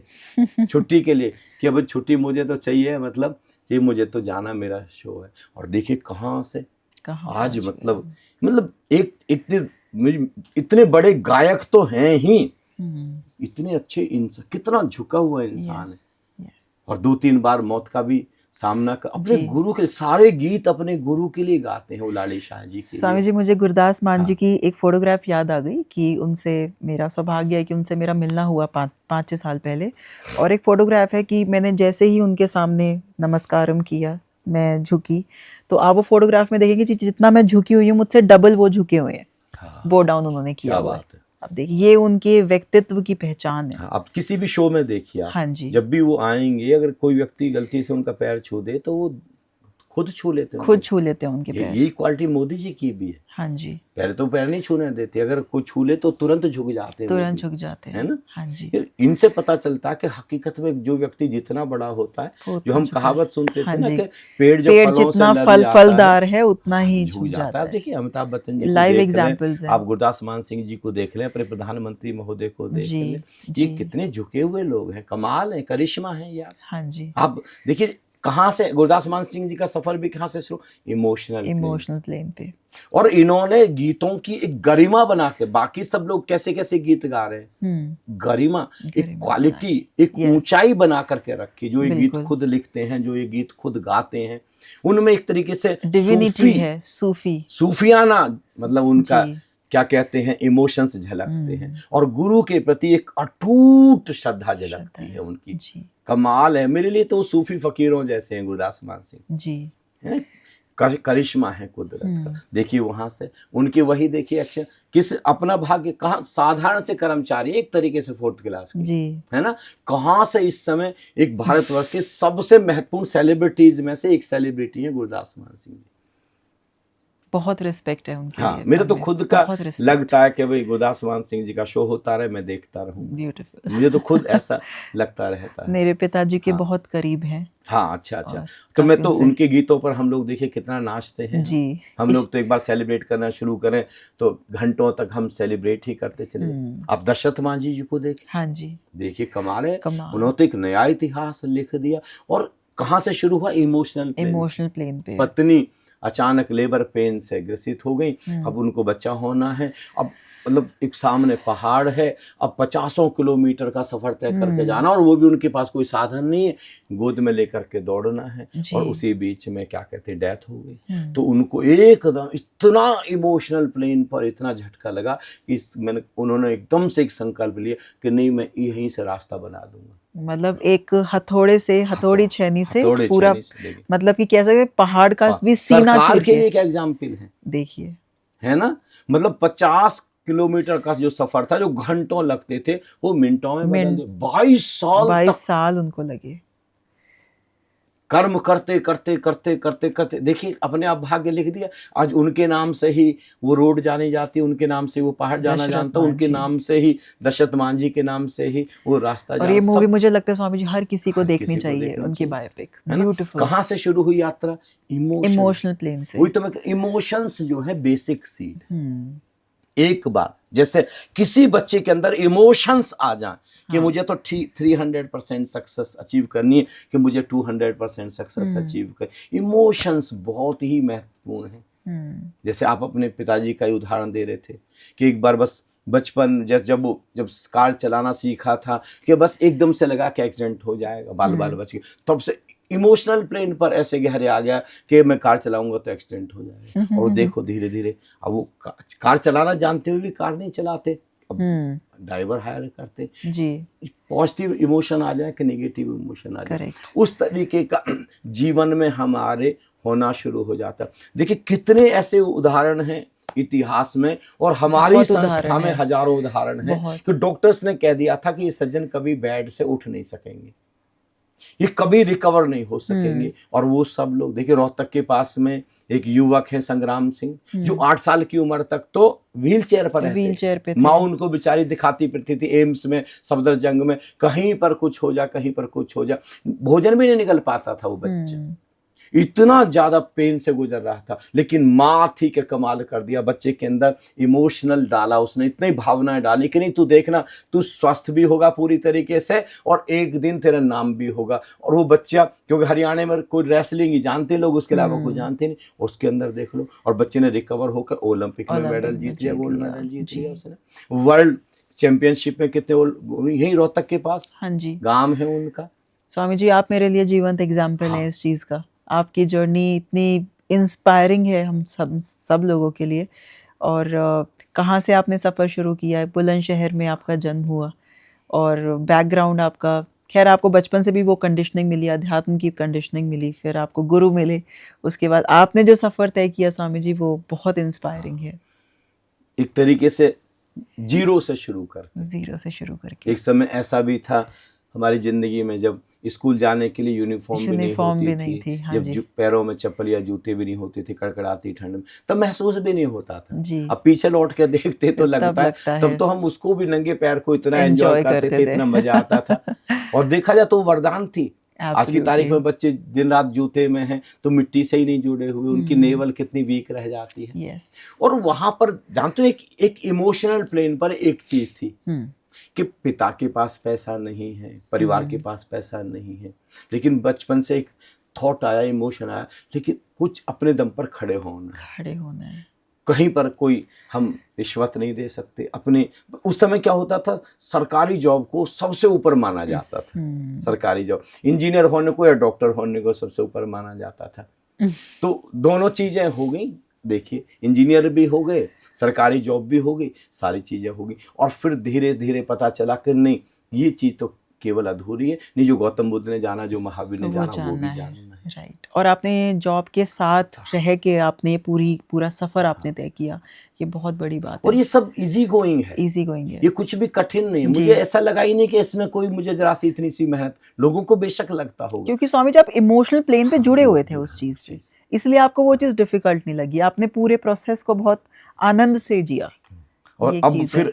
B: छुट्टी के लिए, कि अब छुट्टी मुझे तो चाहिए, मतलब चाहिए मुझे तो जाना, मेरा शो है। और देखिए कहाँ से आज मतलब एक इतने बड़े गायक तो हैं ही, इतने अच्छे इंसान, कितना झुका हुआ इंसान है। और 2-3 बार मौत का भी सामना कर, अपने गुरु के सारे गीत अपने गुरु के लिए गाते हैं, वो लाली शाह जी के। स्वामी जी, मुझे गुरदास मान जी की एक फोटोग्राफ याद आ गई कि उनसे मेरा सौभाग्य है कि उनसे मेरा मिलना हुआ 5-6 साल पहले। और एक फोटोग्राफ है कि मैंने जैसे ही उनके सामने नमस्कारम किया, मैं झुकी, तो आप वो फोटोग्राफ में देखेंगे जितना मैं झुकी हुई हूँ मुझसे डबल वो झुके हुए हैं। बो डाउन उन्होंने किया हुआ है। अब देखिए ये उनके व्यक्तित्व की पहचान है। आप किसी भी शो में देखिए, हाँ जी, जब भी वो आएंगे, अगर कोई व्यक्ति गलती से उनका पैर छू दे तो वो खुद छू लेते हैं,
A: खुद छू लेते हैं उनके पैर।
B: यही क्वालिटी मोदी जी की भी है।
A: हाँ जी,
B: पहले तो पैर नहीं छूने देते, अगर कोई छू ले तो तुरंत झुक जाते हैं,
A: तुरंत झुक जाते
B: है
A: हैं।
B: ना।
A: हाँ जी,
B: इनसे पता चलता है कि हकीकत में जो व्यक्ति जितना बड़ा होता है,
A: वो
B: जो हम
A: उतना
B: कहावत सुनते
A: हाँ
B: थे ना
A: जी,
B: कि पेड़ जब
A: पेड़
B: फलों से
A: जितना
B: लद
A: फल
B: जाता
A: फलदार है उतना ही
B: झुक
A: झुक
B: जाता
A: जाता
B: है। अब
A: है।
B: देखिए अमिताभ बच्चन जी को
A: लाइव
B: देख लें,
A: एग्जाम्पल्स हैं।
B: आप गुरदास मान सिंह जी को देख लें, अपने प्रधानमंत्री महोदय को देख
A: जी,
B: लें, ये
A: जी,
B: कितने झुके हुए लोग हैं, कमाल है, करिश्मा है यार।
A: हाँ जी,
B: आप देखिए कहाँ से गुरदास मान सिंह जी का सफर भी कहाँ से शुरू, इमोशनल
A: इमोशनल प्लेन पे।
B: और इन्होंने गीतों की एक गरिमा बना के, बाकी सब लोग कैसे कैसे गीत गा रहे हैं, गरिमा, एक
A: गरिमा
B: क्वालिटी, एक
A: Yes.
B: ऊंचाई बना करके रखी। जो ये गीत
A: बिल्कुल।
B: खुद लिखते हैं, जो ये गीत खुद गाते हैं, उनमें एक तरीके से
A: डिविनिटी है, सूफी।
B: सूफियाना, मतलब उनका
A: जी,
B: क्या कहते हैं, इमोशंस झलकते हैं, और गुरु के प्रति एक अटूट श्रद्धा झलकती है उनकी।
A: जी,
B: कमाल है, मेरे लिए तो वो सूफी फकीरों जैसे हैं गुरदास मान सिंह,
A: जी,
B: है, करिश्मा है कुदरत का। देखिए वहां से उनके वही देखिए एक्शन, किस अपना भाग्य, कहाँ साधारण से कर्मचारी, एक तरीके से 4th क्लास की,
A: जी,
B: है ना, कहाँ से इस समय एक भारतवर्ष के सबसे महत्वपूर्ण सेलिब्रिटीज में से एक सेलिब्रिटी है गुरदास मान सिंह जी।
A: बहुत रिस्पेक्ट है उनके
B: हाँ,
A: लिए।
B: मेरे तो
A: हमें
B: खुद का
A: बहुत respect।
B: लगता है कि भाई गुरदास मान सिंह जी का शो होता रहे, मैं देखता रहूं,
A: ब्यूटीफुल।
B: मुझे तो खुद ऐसा लगता रहता है।
A: मेरे पिताजी के
B: हाँ।
A: बहुत करीब हैं।
B: हाँ, अच्छा अच्छा।
A: और
B: तो मैं
A: काफी
B: तो
A: उनसे-
B: उनके गीतों पर हम लोग देखिए कितना नाचते हैं।
A: जी,
B: हम लोग तो एक बार सेलिब्रेट करना शुरू करें तो घंटों तक हम सेलिब्रेट ही करते चले। आप दशरथ मांझी जी को देखें,
A: हाँ जी,
B: देखिए कमाल है,
A: कमाल।
B: उन्होंने तो एक नया इतिहास लिख दिया। और कहाँ से शुरू हुआ, इमोशनल
A: प्लेन पे।
B: पत्नी अचानक लेबर पेन से ग्रसित हो गई, अब उनको बच्चा होना है, अब मतलब एक सामने पहाड़ है, अब 50 किलोमीटर का सफर तय करके जाना, और वो भी उनके पास कोई साधन नहीं है, गोद में लेकर के दौड़ना है, और उसी बीच में क्या कहते हैं डेथ हो गई। तो उनको एकदम इतना इमोशनल प्लेन पर इतना झटका लगा कि उन्होंने एकदम से एक संकल्प लिया कि नहीं, मैं यहीं से रास्ता बना दूंगा।
A: मतलब एक हथौड़ी छेनी से
B: हथौड़े
A: पूरा,
B: छेनी से लेके।
A: मतलब कि कह सकते पहाड़ का भी सीना
B: सरकार
A: चीर
B: के लिए
A: के।
B: एक एग्जाम्पल है,
A: देखिए,
B: है ना, मतलब 50 किलोमीटर का जो सफर था, जो घंटों लगते थे, वो मिनटों में बदल दिए। 22 साल
A: 22
B: तक
A: साल उनको लगे
B: कर्म करते करते करते करते करते, देखिए अपने आप भाग्य लिख दिया। आज उनके नाम से ही वो रोड जानी जाती है, उनके नाम से वो पहाड़ जाना जानता, उनके नाम से ही दशरथ मांझी के नाम से ही वो रास्ता।
A: और ये मूवी मुझे लगता है स्वामी जी हर किसी को देखनी चाहिए, उनकी बायोपिक ब्यूटीफुल।
B: कहाँ से शुरू हुई यात्रा,
A: इमोशनल प्लेन से।
B: वही तो मैं, इमोशंस जो है बेसिक सीड। एक बार जैसे किसी बच्चे के अंदर इमोशंस आ जाए कि मुझे तो 300% सक्सेस अचीव करनी है, कि मुझे 200% सक्सेस अचीव कर, इमोशंस बहुत ही महत्वपूर्ण है। जैसे आप अपने पिताजी का ही उदाहरण दे रहे थे कि एक बार बस बचपन, जब कार चलाना सीखा था, कि बस एकदम से लगा कि एक्सीडेंट हो जाएगा, बाल बाल बच गए, तब से इमोशनल प्लेन पर ऐसे गहरे आ गया कि मैं कार चलाऊंगा तो एक्सीडेंट हो जाएगा। और देखो धीरे धीरे अब वो कार चलाना जानते हुए भी कार नहीं चलाते, अब ड्राइवर हायर करते जी। पॉजिटिव इमोशन आ जाए कि नेगेटिव इमोशन आ जाए, उस तरीके का जीवन में हमारे होना शुरू हो जाता। देखिए कितने ऐसे उदाहरण हैं इतिहास में, और हमारी संस्था में हजारों उदाहरण हैं कि डॉक्टर्स ने कह दिया था कि ये सज्जन कभी बेड से उठ नहीं सकेंगे, ये कभी रिकवर नहीं हो सकेंगे। और वो सब लोग, देखिए रोहतक के पास में एक युवक है संग्राम सिंह, जो 8 साल की उम्र तक तो व्हील चेयर पर रहते थे। माँ उनको बेचारी दिखाती फिरती थी एम्स में, सफदरजंग में, कहीं पर कुछ हो जा, कहीं पर कुछ हो जा, भोजन भी नहीं निकल पाता था वो बच्चा, इतना ज्यादा पेन से गुजर रहा था। लेकिन माँ थी कि कमाल कर दिया, बच्चे के अंदर इमोशनल डाला उसने, इतनी भावनाएं डाली कि नहीं तू देखना, तू स्वस्थ भी होगा पूरी तरीके से, और एक दिन तेरा नाम भी होगा। और वो बच्चा, क्योंकि हरियाणा में कोई रेसलिंग ही जानते लोग, उसके अलावा कोई जानते नहीं, उसके अंदर देख लो, और बच्चे ने रिकवर होकर ओलंपिक में मेडल जीत लिया, गोल्ड मेडल जीत लिया उसने। वर्ल्ड चैंपियनशिप में कितने, यही रोहतक के पास गांव है उनका।
A: स्वामी जी आप मेरे लिए जीवंत एग्जाम्पल है इस चीज का। आपकी जर्नी इतनी इंस्पायरिंग है हम सब लोगों के लिए। और कहाँ से आपने सफ़र शुरू किया है, बुलंदशहर में आपका जन्म हुआ, और बैकग्राउंड आपका, खैर आपको बचपन से भी वो कंडीशनिंग मिली, अध्यात्म की कंडीशनिंग मिली, फिर आपको गुरु मिले, उसके बाद आपने जो सफ़र तय किया स्वामी जी वो बहुत इंस्पायरिंग है।
B: एक तरीके से जीरो से शुरू करके
A: एक समय ऐसा
B: भी था हमारी जिंदगी में जब स्कूल जाने के लिए यूनिफॉर्म भी नहीं होती थी,
A: हाँ
B: जब
A: जी।
B: पैरों में चप्पल या जूते भी नहीं होते थे, कड़कड़ाती ठंड में, तब महसूस भी नहीं होता था।
A: जी।
B: अब पीछे लौट के देखते तो
A: तब
B: लगता है
A: लगता
B: तब
A: है
B: तो हम उसको भी नंगे पैर को इतना एंजॉय
A: एंजॉय
B: करते
A: करते
B: थे,
A: थे।
B: इतना मजा आता था। और देखा जाए तो वो वरदान थी। आज की तारीख
A: एब्सोल्युटली।
B: में बच्चे दिन रात जूते में हैं तो मिट्टी से ही नहीं जुड़े हुए, उनकी नेवल कितनी वीक रह जाती है।
A: यस।
B: और वहां पर जानते हो एक इमोशनल प्लेन पर एक चीज थी कि पिता के पास पैसा नहीं है, परिवार के पास पैसा नहीं है, लेकिन बचपन से एक थॉट आया, इमोशन आया, लेकिन कुछ अपने दम पर खड़े होना है। कहीं पर कोई हम रिश्वत नहीं दे सकते अपने। उस समय क्या होता था, सरकारी जॉब को सबसे ऊपर माना जाता था। सरकारी जॉब, इंजीनियर होने को या डॉक्टर होने को सबसे ऊपर माना जाता था। तो दोनों चीजें हो गई, देखिए इंजीनियर भी हो गए, सरकारी जॉब भी हो गई, सारी चीजें हो गई। और फिर धीरे धीरे पता चला कि नहीं, ये चीज तो केवल अधूरी है, नहीं जो गौतम बुद्ध ने जाना, जो महावीर ने जाना, वो भी जानना है।
A: राइट। और आपने जॉब के साथ रह के आपने पूरा सफर आपने तय किया, ये बहुत बड़ी बात है।
B: और ये सब इजी गोइंग है,
A: ये
B: कुछ भी कठिन नहीं है। मुझे ऐसा लगा ही नहीं कि इसमें कोई मुझे जरा सी इतनी सी मेहनत, लोगों को बेशक लगता होगा,
A: क्योंकि स्वामी जी आप इमोशनल प्लेन पे जुड़े हुए थे उस चीज से, इसलिए आपको वो चीज डिफिकल्ट नहीं लगी, आपने पूरे प्रोसेस को बहुत आनंद से जिया।
B: और अब फिर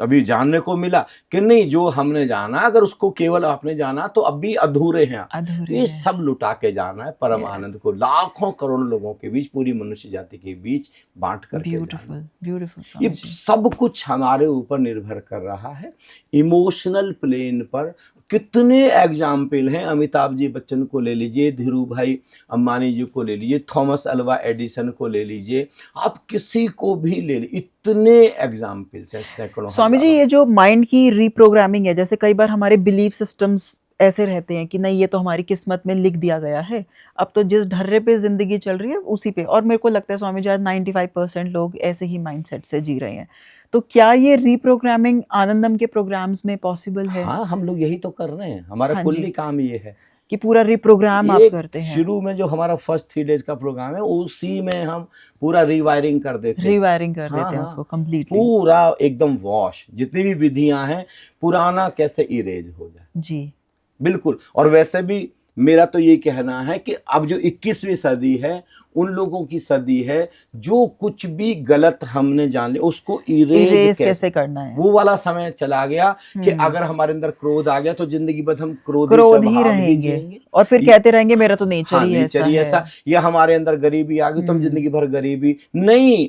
B: अभी जानने को मिला कि नहीं, जो हमने जाना, अगर उसको केवल आपने जाना तो अब भी अधूरे हैं। ये सब लुटा के जाना है, परम आनंद को लाखों करोड़ों लोगों के बीच, पूरी मनुष्य जाति के बीच बांट करके जाना। ये सब कुछ हमारे ऊपर निर्भर कर रहा है। इमोशनल प्लेन पर कितने एग्जाम्पल हैं, अमिताभ जी बच्चन को ले लीजिए, धीरू भाई अंबानी जी को ले लीजिए, थॉमस अल्वा एडिसन को ले लीजिए, आप किसी को भी ले लीजिए, इतने एग्जाम्पल्स हैं, सैकड़ों।
A: स्वामी जी ये जो माइंड की रीप्रोग्रामिंग है, जैसे कई बार हमारे बिलीफ सिस्टम्स ऐसे रहते हैं कि नहीं ये तो हमारी किस्मत में लिख दिया गया है, अब तो जिस ढर्रे पे जिंदगी चल रही है उसी पे, और मेरे को लगता है स्वामी जी आज 95% लोग ऐसे ही माइंडसेट से जी रहे हैं, तो क्या ये रीप्रोग्रामिंग आनंदम के प्रोग्राम्स में पॉसिबल है?
B: हाँ, हम लोग यही तो कर रहे हैं, हमारा कुल्ली काम ये है
A: कि पूरा रिप्रोग्राम आप करते हैं।
B: शुरू में जो हमारा फर्स्ट 3 डेज का प्रोग्राम है, उसी में हम पूरा रिवायरिंग कर देते हैं,
A: उसको कंप्लीटली,
B: पूरा एकदम वॉश, जितनी भी विधियां हैं, पुराना कैसे इरेज हो जाए जी, बिल्कुल। और वैसे भी मेरा तो ये कहना है कि अब जो 21वीं सदी है, उन लोगों की सदी है जो कुछ भी गलत हमने जान लिया उसको इरेज कैसे करना है। वो वाला समय चला गया कि अगर हमारे अंदर क्रोध आ गया तो जिंदगी भर हम क्रोध ही रहेंगे, और फिर कहते रहेंगे मेरा तो नेचर ही ऐसा, या हमारे अंदर गरीबी आ गई तो हम जिंदगी भर गरीबी नहीं।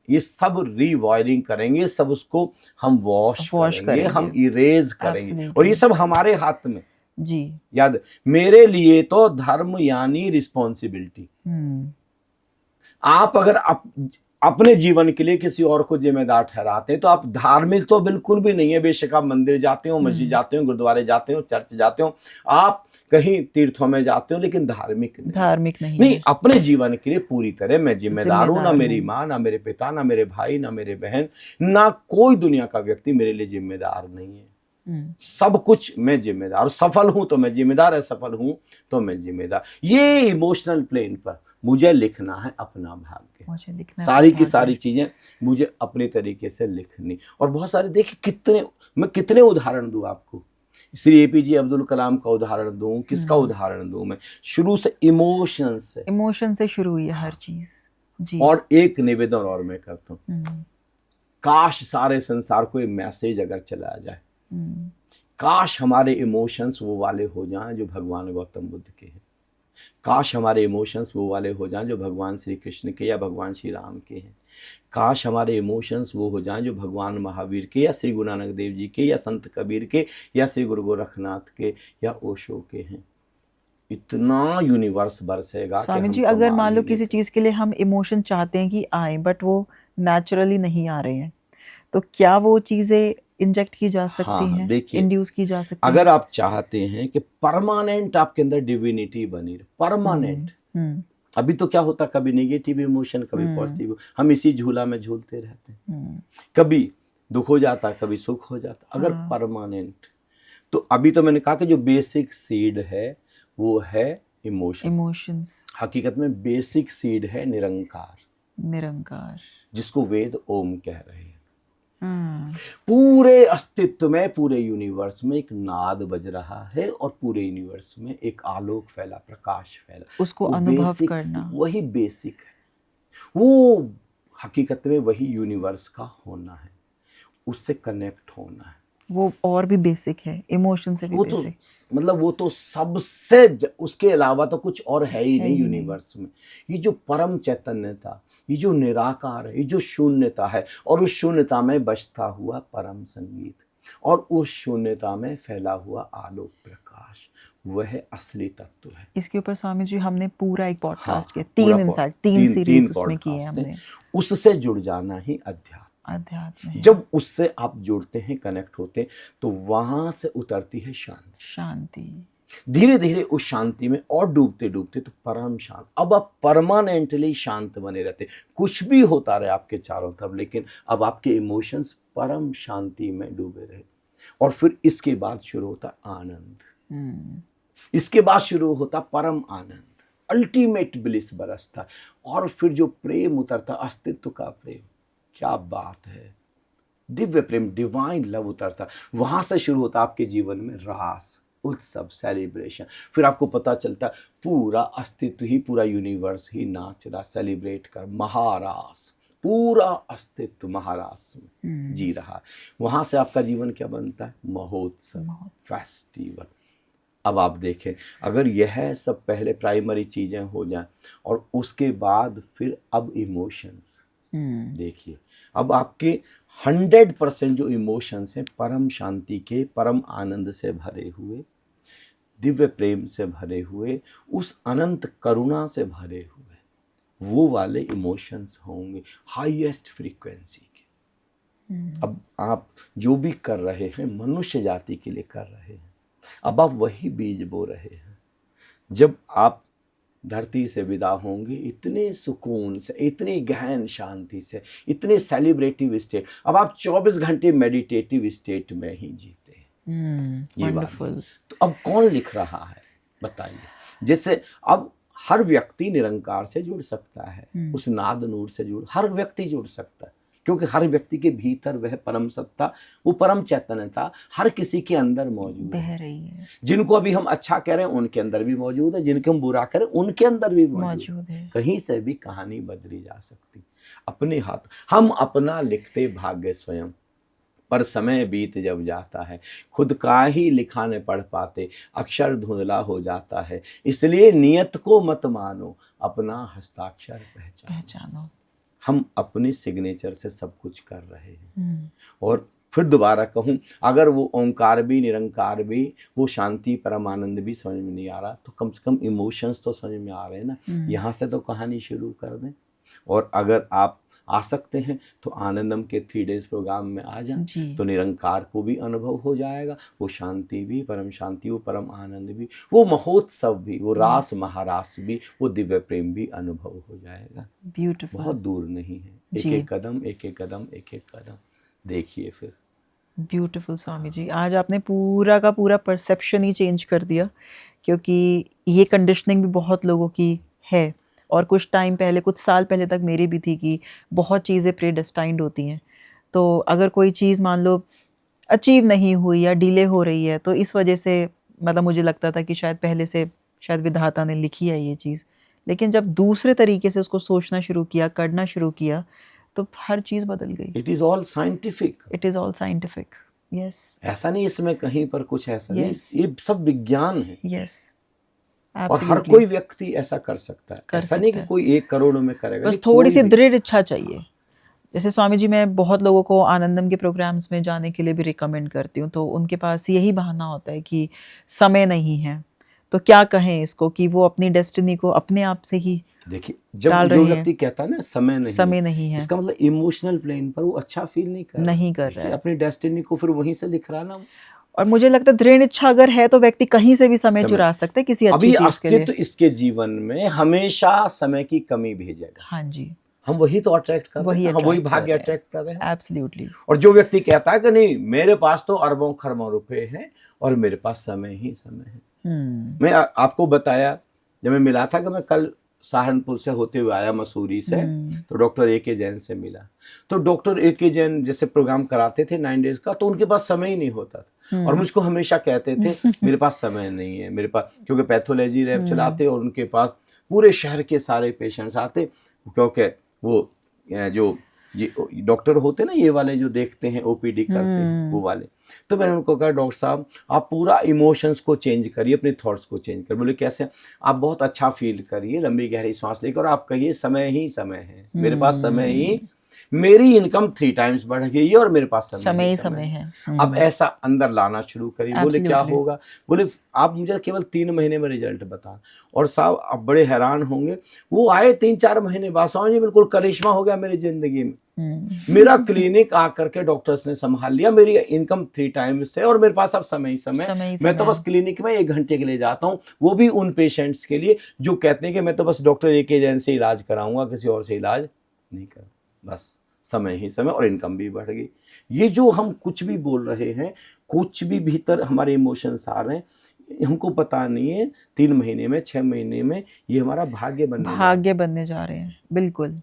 B: ये सब रिवायरिंग करेंगे, सब उसको हम वॉश करेंगे, हम इरेज करेंगे, और ये सब हमारे हाथ में जी। याद, मेरे लिए तो धर्म यानी रिस्पॉन्सिबिलिटी। आप अगर अपने जीवन के लिए किसी और को जिम्मेदार ठहराते हैं तो आप धार्मिक तो बिल्कुल भी नहीं है। बेशक आप मंदिर जाते हो, मस्जिद जाते हो, गुरुद्वारे जाते हो, चर्च जाते हो, आप कहीं तीर्थों में जाते हो, लेकिन धार्मिक नहीं। अपने जीवन के लिए पूरी तरह मैं जिम्मेदार हूं। ना मेरी माँ, ना मेरे पिता, ना मेरे भाई, ना मेरे बहन, ना कोई दुनिया का व्यक्ति मेरे लिए जिम्मेदार नहीं है। सब कुछ मैं जिम्मेदार, सफल हूं तो मैं जिम्मेदार, असफल हूं तो मैं जिम्मेदार। ये इमोशनल प्लेन पर मुझे लिखना है अपना भाग्य, सारी की सारी चीजें मुझे अपने तरीके से लिखनी। और बहुत सारे, देखिए मैं कितने उदाहरण दूं आपको, श्री एपीजे अब्दुल कलाम का उदाहरण दूं, किसका उदाहरण दूं, मैं शुरू से इमोशन से शुरू हुई है हर चीज जी। और एक निवेदन और मैं करता हूं, काश सारे संसार को एक मैसेज अगर चला जाए, काश हमारे इमोशंस वो वाले हो जाएं जो भगवान गौतम बुद्ध के हैं, काश हमारे इमोशंस वो वाले हो जाएं जो भगवान श्री कृष्ण के या भगवान श्री राम के हैं, काश हमारे इमोशंस वो हो जाएं जो भगवान महावीर के या श्री गुरु नानक देव जी के या संत कबीर के या श्री गुरु गोरखनाथ के या ओशो के हैं। इतना यूनिवर्स बरसेगा। स्वामी जी अगर मान लो किसी चीज के लिए हम इमोशन चाहते हैं कि आए, बट वो नेचुरली नहीं आ रहे हैं, तो क्या वो चीजें इंजेक्ट की जा सकती हैं, देखिए इंड्यूस की जा सकती हैं? अगर आप चाहते हैं कि परमानेंट आपके अंदर डिविनिटी बनी रहे, परमानेंट, अभी तो क्या होता, कभी नेगेटिव इमोशन, कभी पॉजिटिव, हम इसी झूला में झूलते रहते हैं, कभी दुख हो जाता, कभी सुख हो जाता। अगर परमानेंट, तो अभी तो मैंने कहा कि जो बेसिक सीड है वो है इमोशंस। हकीकत में बेसिक सीड है निरंकार, जिसको वेद ओम कह रहे हैं। पूरे अस्तित्व में, पूरे यूनिवर्स में एक नाद बज रहा है और पूरे यूनिवर्स में एक आलोक फैला, प्रकाश फैला,
A: उसको अनुभव करना,
B: वही बेसिक है। वो हकीकत में वही यूनिवर्स का होना है, उससे कनेक्ट होना है।
A: वो और भी बेसिक है, इमोशन से भी
B: वो
A: बेसिक।
B: तो मतलब वो तो सबसे उसके अलावा तो कुछ और है ही नहीं यूनिवर्स में। ये जो परम चैतन्य था, ये जो निराकार है, ये जो शून्यता है, और उस शून्यता में बजता हुआ परम संगीत, और उस शून्यता में फैला हुआ आलोक प्रकाश, वह असली तत्व है।
A: इसके ऊपर स्वामी जी हमने पूरा एक पॉडकास्ट किया, तीन सीरीज उसमें किए हैं हमने।
B: उससे जुड़ जाना ही अध्यात्म है। जब उससे आप जुड़ते हैं, कनेक्ट होते हैं, तो वहां से उतरती है शांति। धीरे धीरे उस शांति में और डूबते डूबते तो परम शांत, अब आप परमानेंटली शांत बने रहते। कुछ भी होता रहे आपके चारों तरफ, लेकिन अब आपके इमोशंस परम शांति में डूबे रहे। और फिर इसके बाद शुरू होता आनंद, इसके बाद शुरू होता परम आनंद, अल्टीमेट ब्लिस बरसता, और फिर जो प्रेम उतरता, अस्तित्व का प्रेम, क्या बात है, दिव्य प्रेम, डिवाइन लव उतरता। वहां से शुरू होता आपके जीवन में रास, उत्सव, सेलिब्रेशन। फिर आपको पता चलता पूरा अस्तित्व ही, पूरा यूनिवर्स ही नाच रहा, सेलिब्रेट कर, महारास, पूरा अस्तित्व महारास में जी रहा। वहां से आपका जीवन क्या बनता है, महोत्सव, फेस्टिवल। अब आप देखें, अगर यह सब पहले प्राइमरी चीजें हो जाएं, और उसके बाद फिर अब इमोशंस देखिए, अब आपके 100% जो इमोशंस हैं परम शांति के, परम आनंद से भरे हुए, दिव्य प्रेम से भरे हुए, उस अनंत करुणा से भरे हुए, वो वाले इमोशंस होंगे हाईएस्ट फ्रीक्वेंसी के। अब आप जो भी कर रहे हैं मनुष्य जाति के लिए कर रहे हैं। अब आप वही बीज बो रहे हैं। जब आप धरती से विदा होंगे इतने सुकून से, इतनी गहन शांति से, इतने सेलिब्रेटिव स्टेट, अब आप 24 घंटे मेडिटेटिव स्टेट में ही जीते हैं। ये वंडरफुल। तो अब कौन लिख रहा है बताइए? जैसे अब हर व्यक्ति निरंकार से जुड़ सकता है, उस नाद नूर से हर व्यक्ति जुड़ सकता है, क्योंकि हर व्यक्ति के भीतर वह परम सत्ता, वो परम चैतन्यता हर किसी के अंदर मौजूद बह रही है। जिनको अभी हम अच्छा कह रहे हैं उनके अंदर भी मौजूद है, जिनको हम बुरा कह रहे हैं उनके अंदर भी मौजूद है। कहीं से भी कहानी बदली जा सकती। अपने हाथ, हम अपना लिखते भाग्य स्वयं, पर समय बीत जब जाता है खुद का ही लिखा न पढ़ पाते, अक्षर धुंधला हो जाता है। इसलिए नियत को मत मानो, अपना हस्ताक्षर पहचानो। हम अपने सिग्नेचर से सब कुछ कर रहे हैं। और फिर दोबारा कहूं, अगर वो ओंकार भी, निरंकार भी, वो शांति, परमानंद भी समझ में नहीं आ रहा, तो कम से कम इमोशंस तो समझ में आ रहे हैं ना। यहाँ से तो कहानी शुरू कर दें। और अगर आप आ सकते हैं तो आनंदम के 3 डेज प्रोग्राम में आ जाएं, तो निरंकार को भी अनुभव हो जाएगा, वो शांति भी, परम शांति, वो परम आनंद भी, वो महोत्सव भी, वो रास महारास भी, वो दिव्य प्रेम भी अनुभव हो जाएगा। ब्यूटीफुल। बहुत दूर नहीं है, एक एक कदम, एक एक कदम, एक एक कदम देखिए फिर।
A: ब्यूटीफुल स्वामी जी, आज आपने पूरा का पूरा परसेप्शन ही चेंज कर दिया, क्योंकि ये कंडीशनिंग भी बहुत लोगों की है, और कुछ टाइम पहले, कुछ साल पहले तक मेरी भी थी कि बहुत चीज़ें प्रीडेस्टाइंड होती हैं। तो अगर कोई चीज़ मान लो अचीव नहीं हुई या डिले हो रही है, तो इस वजह से मतलब मुझे लगता था कि शायद पहले से शायद विधाता ने लिखी है ये चीज़। लेकिन जब दूसरे तरीके से उसको सोचना शुरू किया, करना शुरू किया, तो हर चीज़ बदल गई।
B: It is all scientific.
A: It is all scientific. Yes. ऐसा
B: नहीं इसमें कहीं पर कुछ ऐसा नहीं, ये सब विज्ञान है।
A: यस।
B: और हर कोई व्यक्ति ऐसा कर सकता है। ऐसा नहीं कि कोई 1 करोड़ में करेगा,
A: बस थोड़ी सी दृढ़ इच्छा चाहिए। जैसे स्वामी जी, मैं बहुत लोगों को आनंदम के प्रोग्राम्स में जाने के लिए भी रिकमेंड करती हूँ, तो उनके पास यही बहाना होता है कि समय नहीं है। तो क्या कहें इसको, कि वो अपनी डेस्टिनी को अपने आप से ही
B: देखिए, जब जो व्यक्ति कहता है ना समय नहीं है, इसका मतलब इमोशनल प्लेन पर वो अच्छा फील नहीं कर रहा है, अपनी डेस्टिनी को फिर वहीं से लिख रहा ना।
A: और मुझे लगता है दृढ़ इच्छा अगर है तो व्यक्ति कहीं से भी समय चुरा सकता है किसी अच्छी चीज के लिए।
B: तो इसके जीवन में हमेशा समय की कमी भेजेगा।
A: हाँ जी,
B: हम वही तो अट्रैक्ट कर रहे हैं, हम वही भाग्य अट्रैक्ट कर रहे हैं।
A: एब्सोल्युटली।
B: और जो व्यक्ति कहता है कि नहीं मेरे पास तो अरबों खरबों रुपए हैं और मेरे पास समय ही समय है। मैं आपको बताया, जब मैं मिला था कि मैं कल सहारनपुर से होते हुए आया, मसूरी से, तो डॉक्टर A.K. जैन से मिला। तो डॉक्टर A.K. जैन जैसे प्रोग्राम कराते थे 9 डेज का, तो उनके पास समय ही नहीं होता था और मुझको हमेशा कहते थे मेरे पास समय नहीं है, मेरे पास, क्योंकि पैथोलॉजी लैब चलाते और उनके पास पूरे शहर के सारे पेशेंट्स आते, क्योंकि वो जो ये डॉक्टर होते ना, ये वाले जो देखते हैं OPD करते हैं वो वाले। तो मैंने उनको कहा डॉक्टर साहब आप पूरा इमोशंस को चेंज करिए, अपने थॉट्स को चेंज करिए। बोले कैसे? आप बहुत अच्छा फील करिए, लंबी गहरी सांस लेकर, और आप कहिए समय ही समय है, मेरे पास समय ही, मेरी इनकम 3 टाइम्स बढ़ गई है और मेरे पास समय ही समय है। अब ऐसा अंदर लाना शुरू करिए। बोले क्या होगा? बोले आप मुझे केवल 3 महीने में रिजल्ट बता। और साहब आप बड़े हैरान होंगे, वो आए 3-4 महीने बाद, स्वामी जी बिल्कुल करिश्मा हो गया मेरी जिंदगी में। मेरा क्लिनिक आकर के डॉक्टर्स ने संभाल लिया, मेरी इनकम 3 टाइम्स है और मेरे पास अब समय ही समय। मैं तो बस क्लिनिक में 1 घंटे के लिए जाता हूँ, वो भी उन पेशेंट्स के लिए जो कहते हैं कि मैं तो बस डॉक्टर A.K. जैन से इलाज कराऊंगा, किसी और से इलाज नहीं कर, बस समय ही समय, और इनकम भी बढ़ गई। ये जो हम कुछ भी बोल रहे हैं, कुछ भी भीतर हमारे इमोशंस आ रहे हैं, हमको पता नहीं है 3 महीने में, 6 महीने में ये हमारा भाग्य बनने जा रहे हैं।
A: बिल्कुल,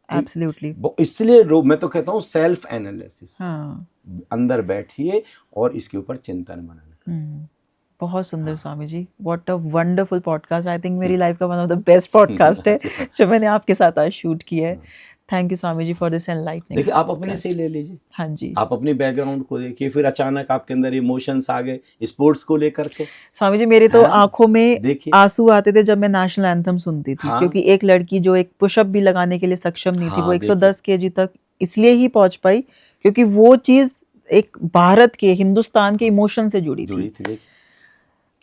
A: एब्सोल्युटली।
B: इसलिए मैं तो कहता हूँ सेल्फ एनालिसिस, अंदर बैठिए और इसके ऊपर चिंतन मनन।
A: बहुत सुंदर Swami ji, what a wonderful podcast. I think मेरी लाइफ का one of the best podcast है जो मैंने आपके साथ आज शूट किया है। Thank you Swami ji for this enlightening.
B: देखिए आप अपने से ही ले लीजिए।
A: हाँ जी,
B: आप अपनी बैकग्राउंड को देखिए, फिर अचानक आपके अंदर इमोशंस आ गए स्पोर्ट्स को लेकर के।
A: स्वामी जी मेरे तो आंखों में आंसू आते थे जब मैं नेशनल एंथम सुनती थी, क्योंकि एक लड़की जो एक पुशअप भी लगाने के लिए सक्षम नहीं थी, वो 110 kg तक इसलिए ही पहुंच पाई क्योंकि वो चीज एक भारत के, हिंदुस्तान के इमोशन से जुड़ी थी।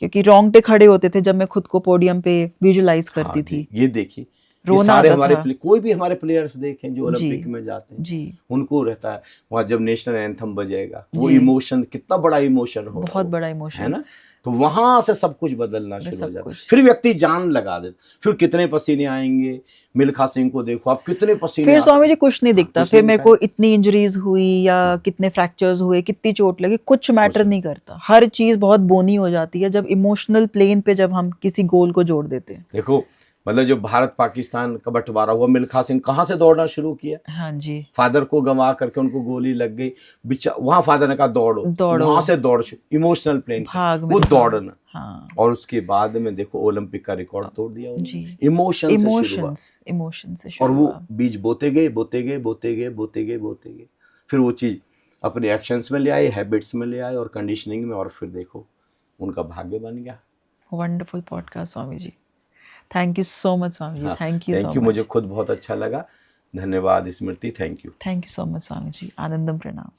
A: क्योंकि रोंगटे खड़े होते थे जब मैं खुद को पोडियम पे विजुलाइज करती थी।
B: ये देखिए सारे हमारे कोई भी हमारे प्लेयर्स देखें जो ओलंपिक में जाते हैं जी, उनको रहता है वहाँ जब नेशनल एंथम बजेगा, वो इमोशन कितना बड़ा इमोशन हो,
A: बहुत बड़ा इमोशन
B: है ना। तो वहां से सब कुछ बदलना शुरू हो जाता है, फिर व्यक्ति जान लगा दे, फिर कितने पसीने आएंगे। मिल्खा सिंह को देखो आप, कितने पसीने,
A: फिर स्वामी जी कुछ नहीं दिखता, फिर मेरे को इतनी इंजरीज हुई या कितने फ्रैक्चर्स हुए, कितनी चोट लगी, कुछ मैटर नहीं करता। हर चीज बहुत बोनी हो जाती है जब इमोशनल प्लेन पे जब हम किसी गोल को जोड़ देते हैं।
B: देखो मतलब जब भारत पाकिस्तान का बंटवारा हुआ, मिल्खा सिंह कहाँ से दौड़ना शुरू किया?
A: हाँ जी,
B: फादर को गंवा करके उनको गोली लग गई, वहां फादर ने कहा दौड़ो, वहां से दौड़, इमोशनल प्लेन वो दौड़ना। हाँ। और उसके बाद में देखो ओलंपिक का रिकॉर्ड तोड़ दिया उन्होंने। इमोशन से शुरू, और वो बीज बोते गए, फिर वो चीज अपने एक्शंस में ले आए, हैबिट्स में ले आए और कंडीशनिंग में, और फिर देखो उनका भाग्य बन गया।
A: Wonderful podcast Swami ji, thank you so much Swami ji, thank you so much.
B: मुझे खुद बहुत अच्छा लगा, धन्यवाद Smriti, thank you
A: so much Swami ji. Anandam प्रणाम।